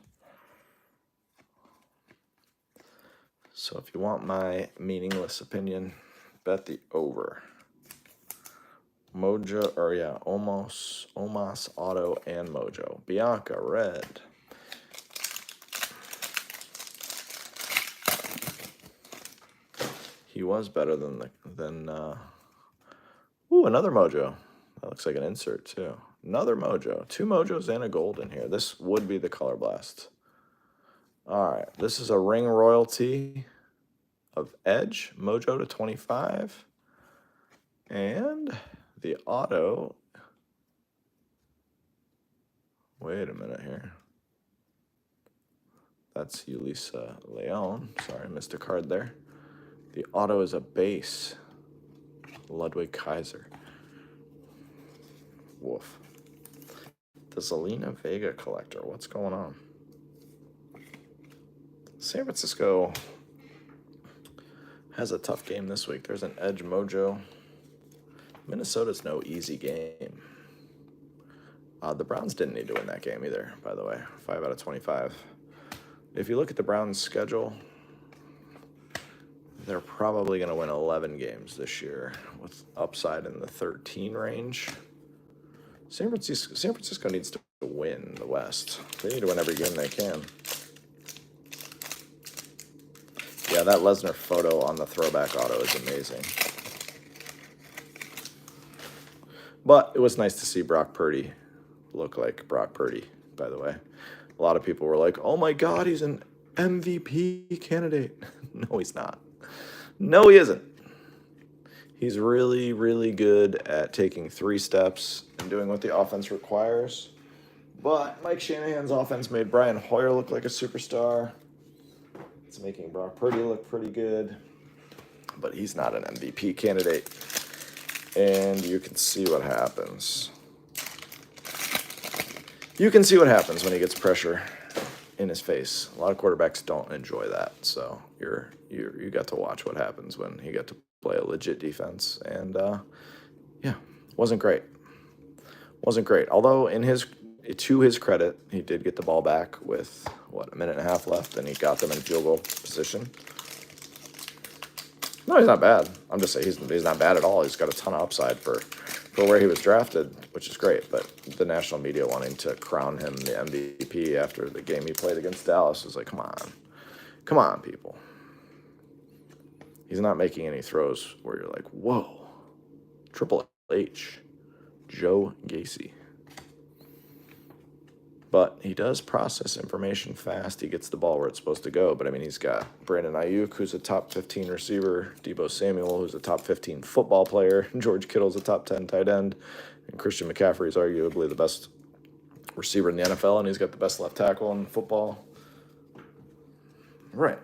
[SPEAKER 1] So if you want my meaningless opinion, bet the over. Mojo, or yeah, Omos Auto and Mojo. Bianca, red. He was better than ooh, another Mojo. That looks like an insert too. Another Mojo. 2 Mojos and a gold in here. This would be the Color Blast. All right, this is a ring royalty of Edge, Mojo to 25. And the auto, wait a minute here. That's Ulisa Leon. Sorry, missed a card there. The auto is a base. Ludwig Kaiser. Woof. The Zelina Vega collector. What's going on? San Francisco has a tough game this week. There's an Edge Mojo. Minnesota's no easy game. The Browns didn't need to win that game either, by the way. 5 out of 25. If you look at the Browns' schedule, they're probably going to win 11 games this year with upside in the 13 range. San Francisco needs to win the West. They need to win every game they can. Yeah, that Lesnar photo on the throwback auto is amazing. But it was nice to see Brock Purdy look like Brock Purdy, by the way. A lot of people were like, oh my God, he's an MVP candidate. No, he's not. No, he isn't. He's really, really good at taking 3 steps and doing what the offense requires. But Mike Shanahan's offense made Brian Hoyer look like a superstar. It's making Brock Purdy look pretty good. But he's not an MVP candidate. And you can see what happens. You can see what happens when he gets pressure in his face. A lot of quarterbacks don't enjoy that. So you got to watch what happens when he got to play a legit defense. And yeah, wasn't great. Wasn't great. Although to his credit, he did get the ball back with a minute and a half left, and he got them in field goal position. No, he's not bad. I'm just saying he's not bad at all. He's got a ton of upside for where he was drafted, which is great. But the national media wanting to crown him the MVP after the game he played against Dallas was like, come on, people. He's not making any throws where you're like, whoa, Triple H, Joe Gacy. But he does process information fast. He gets the ball where it's supposed to go. But, I mean, he's got Brandon Ayuk, who's a top 15 receiver, Deebo Samuel, who's a top 15 football player, George Kittle's a top 10 tight end, and Christian McCaffrey is arguably the best receiver in the NFL, and he's got the best left tackle in football. Right.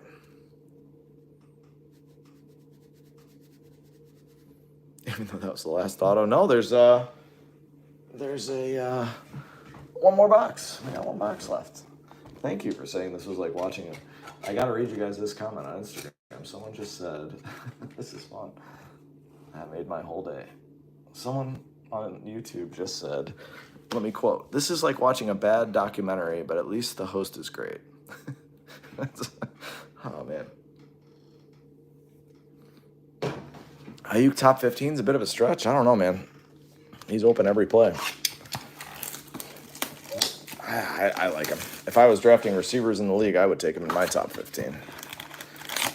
[SPEAKER 1] Even though that was the last auto. No, there's a one more box. We got one box left. Thank you for saying this was like watching it. I gotta read you guys this comment on Instagram. Someone just said, this is fun. That made my whole day. Someone on YouTube just said, let me quote, "This is like watching a bad documentary, but at least the host is great." Oh, man. Ayuk top 15 is a bit of a stretch. I don't know, man. He's open every play. I like him. If I was drafting receivers in the league, I would take him in my top 15.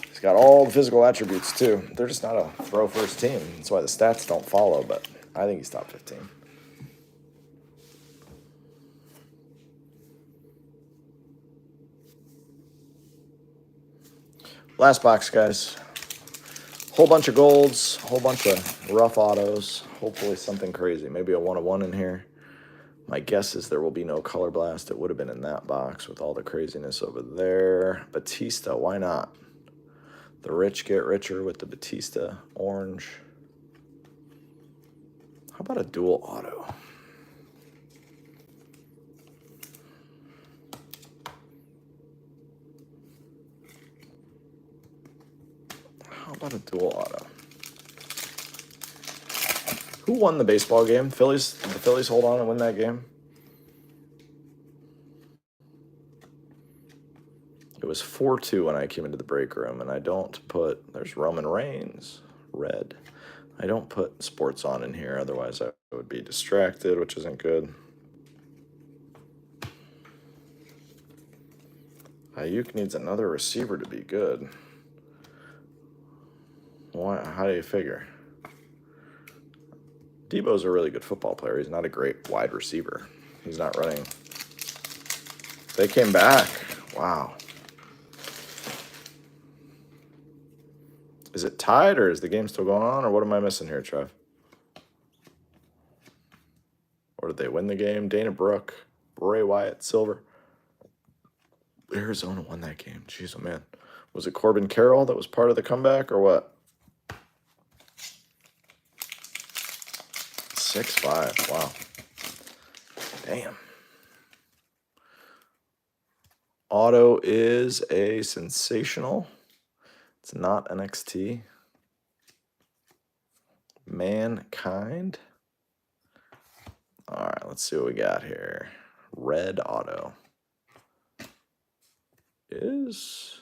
[SPEAKER 1] He's got all the physical attributes, too. They're just not a throw-first team. That's why the stats don't follow, but I think he's top 15. Last box, guys. Whole bunch of golds, whole bunch of rough autos. Hopefully something crazy. Maybe a 1-of-1 in here. My guess is there will be no color blast. It would have been in that box with all the craziness over there. Batista, why not? The rich get richer with the Batista orange. How about a dual auto? How about a dual auto? Who won the baseball game? Phillies? Did the Phillies hold on and win that game? It was 4-2 when I came into the break room, and I don't put, there's Roman Reigns, red. I don't put sports on in here, otherwise I would be distracted, which isn't good. Ayuk needs another receiver to be good. Why? How do you figure? Debo's a really good football player. He's not a great wide receiver. He's not running. They came back. Wow. Is it tied, or is the game still going on, or what am I missing here, Trev? Or did they win the game? Dana Brooke, Bray Wyatt, silver. Arizona won that game. Jeez, oh man. Was it Corbin Carroll that was part of the comeback, or what? 6-5. Wow. Damn. Auto is a sensational. It's not NXT. Mankind. All right, let's see what we got here. Red auto is...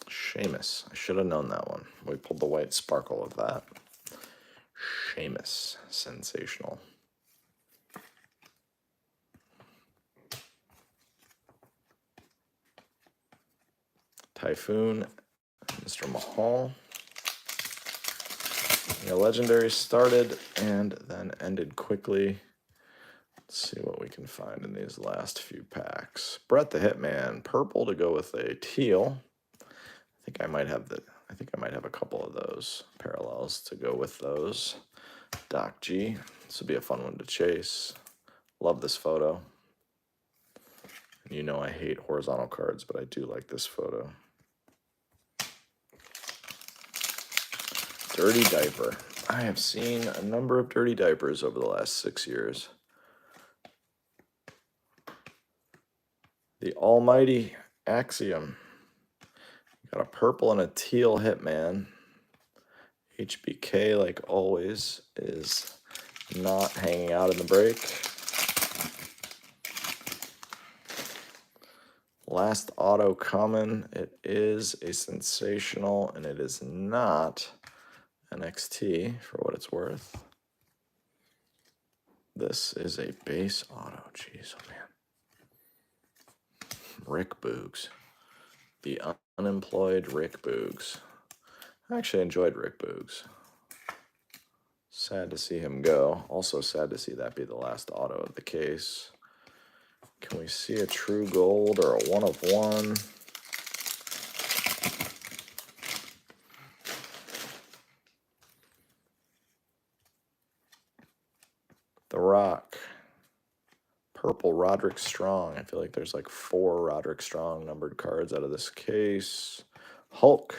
[SPEAKER 1] Sheamus. I should have known that one. We pulled the white sparkle of that. Sheamus. Sensational. Typhoon. Mr. Mahal. The legendary started and then ended quickly. Let's see what we can find in these last few packs. Brett the Hitman. Purple to go with a teal. I think I might have a couple of those parallels to go with those. Doc G. This would be a fun one to chase. Love this photo. You know I hate horizontal cards, but I do like this photo. Dirty diaper. I have seen a number of dirty diapers over the last 6 years. The almighty Axiom. Got a purple and a teal Hitman. HBK, like always, is not hanging out in the break. Last auto common. It is a sensational, and it is not NXT for what it's worth. This is a base auto. Jeez, oh man. Rick Boogs. The unemployed Rick Boogs. I actually enjoyed Rick Boogs. Sad to see him go. Also sad to see that be the last auto of the case. Can we see a true gold or a 1-of-1? The Rock. purple Roderick Strong. I feel like there's like 4 Roderick Strong numbered cards out of this case. Hulk.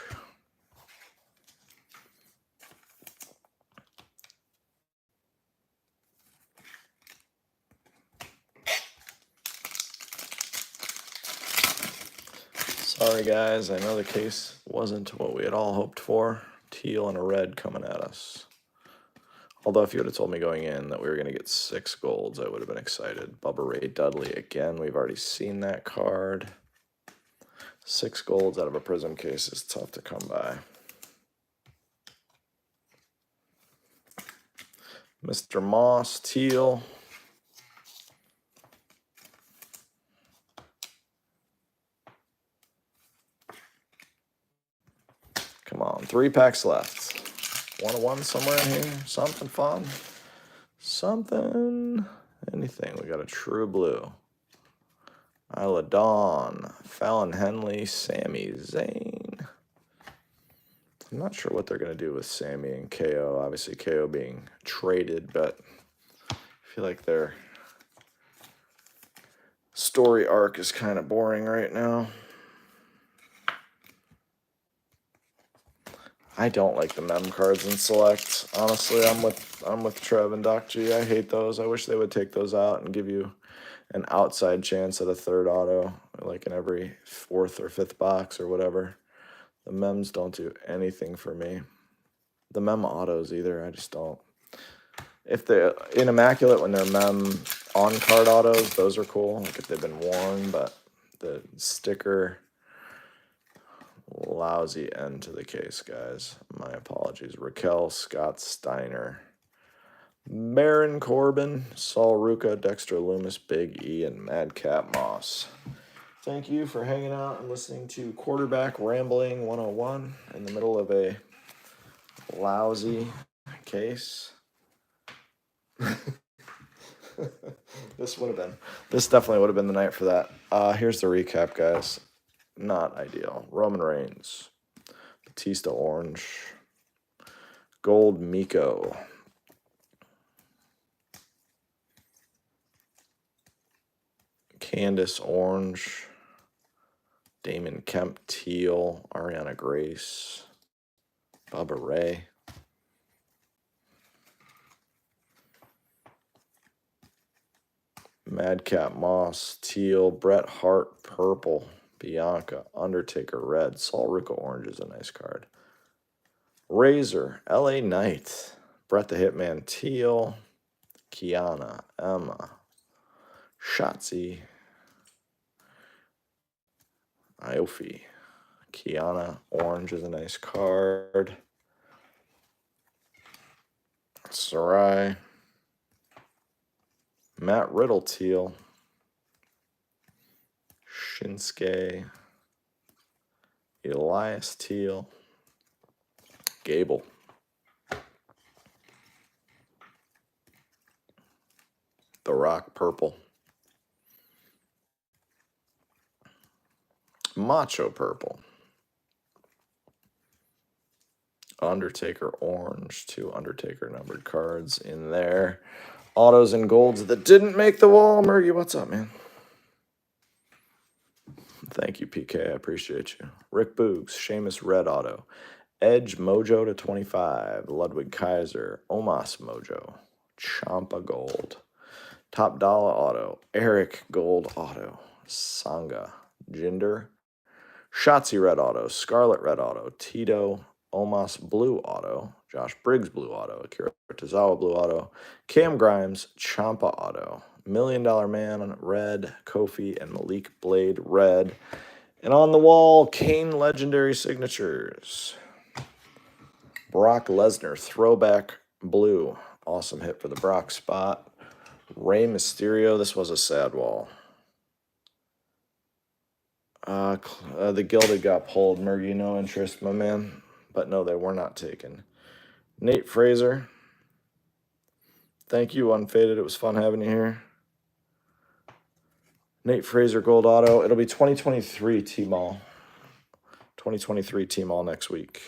[SPEAKER 1] Sorry, guys. I know the case wasn't what we had all hoped for. Teal and a red coming at us. Although if you would have told me going in that we were going to get 6 golds, I would have been excited. Bubba Ray Dudley again. We've already seen that card. 6 golds out of a Prizm case is tough to come by. Mr. Moss, Teal. Come on, 3 packs left. 1-1 somewhere in here. Something fun. Something. Anything. We got a true blue. Isla Dawn. Fallon Henley. Sami Zayn. I'm not sure what they're going to do with Sami and KO. Obviously, KO being traded, but I feel like their story arc is kind of boring right now. I don't like the mem cards in Select. Honestly, I'm with Trev and Doc G. I hate those. I wish they would take those out and give you an outside chance at a 3rd auto, like in every 4th or 5th box or whatever. The mems don't do anything for me. The mem autos either, I just don't. If they're in Immaculate, when they're mem on-card autos, those are cool, like if they've been worn, but the sticker... Lousy end to the case, guys. My apologies. Raquel, Scott Steiner, Baron Corbin, Saul Ruka, Dexter Loomis, Big E, and Madcap Moss. Thank you for hanging out and listening to Quarterback Rambling 101 in the middle of a lousy case. This definitely would have been the night for that. Here's the recap, guys. Not ideal. Roman Reigns. Batista orange. Gold Miko. Candace orange. Damon Kemp teal. Ariana Grace. Bubba Ray. Madcap Moss teal. Bret Hart purple. Bianca, Undertaker, red. Saul Ruka, orange is a nice card. Razor, LA Knight. Bret the Hitman, teal. Kiana, Emma. Shotzi. Iofi. Kiana, orange is a nice card. Sarai. Matt Riddle, teal. Shinsuke, Elias teal, Gable, The Rock purple, Macho purple, Undertaker orange, 2 Undertaker numbered cards in there, autos and golds that didn't make the wall. Murgy, what's up, man? Thank you, PK. I appreciate you. Rick Boogs, Sheamus red auto. Edge Mojo to 25. Ludwig Kaiser. Omos Mojo. Champa gold. Top Dollar auto. Eric gold auto. Sangha. Jinder. Shotzi red auto. Scarlet red auto. Tito. Omos blue auto. Josh Briggs blue auto. Akira Tozawa blue auto. Cam Grimes. Champa auto. $1 Million Man red, Kofi and Malik Blade red. And on the wall, Kane legendary signatures. Brock Lesnar throwback blue. Awesome hit for the Brock spot. Rey Mysterio, this was a sad wall. The Gilded got pulled. Murgy, no interest, my man. But no, they were not taken. Nate Fraser. Thank you, Unfaded. It was fun having you here. Nate Fraser gold auto. It'll be 2023 T-Mall. 2023 T-Mall next week.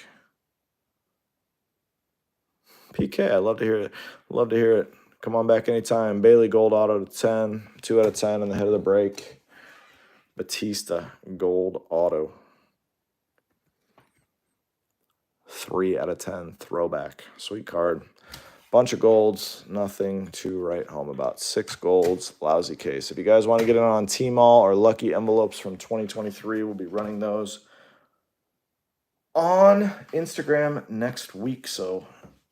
[SPEAKER 1] PK, I love to hear it. Love to hear it. Come on back anytime. Bailey Gold auto to 10. 2 out of 10 in the head of the break. Batista Gold auto. 3 out of 10 throwback. Sweet card. Bunch of golds. Nothing to write home about. 6 golds. Lousy case. If you guys want to get in on Tmall or lucky envelopes from 2023, we'll be running those on Instagram next week. So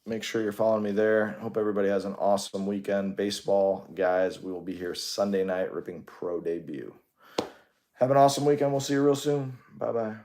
[SPEAKER 1] make sure you're following me there. Hope everybody has an awesome weekend. Baseball, guys, we will be here Sunday night ripping pro debut. Have an awesome weekend. We'll see you real soon. Bye-bye.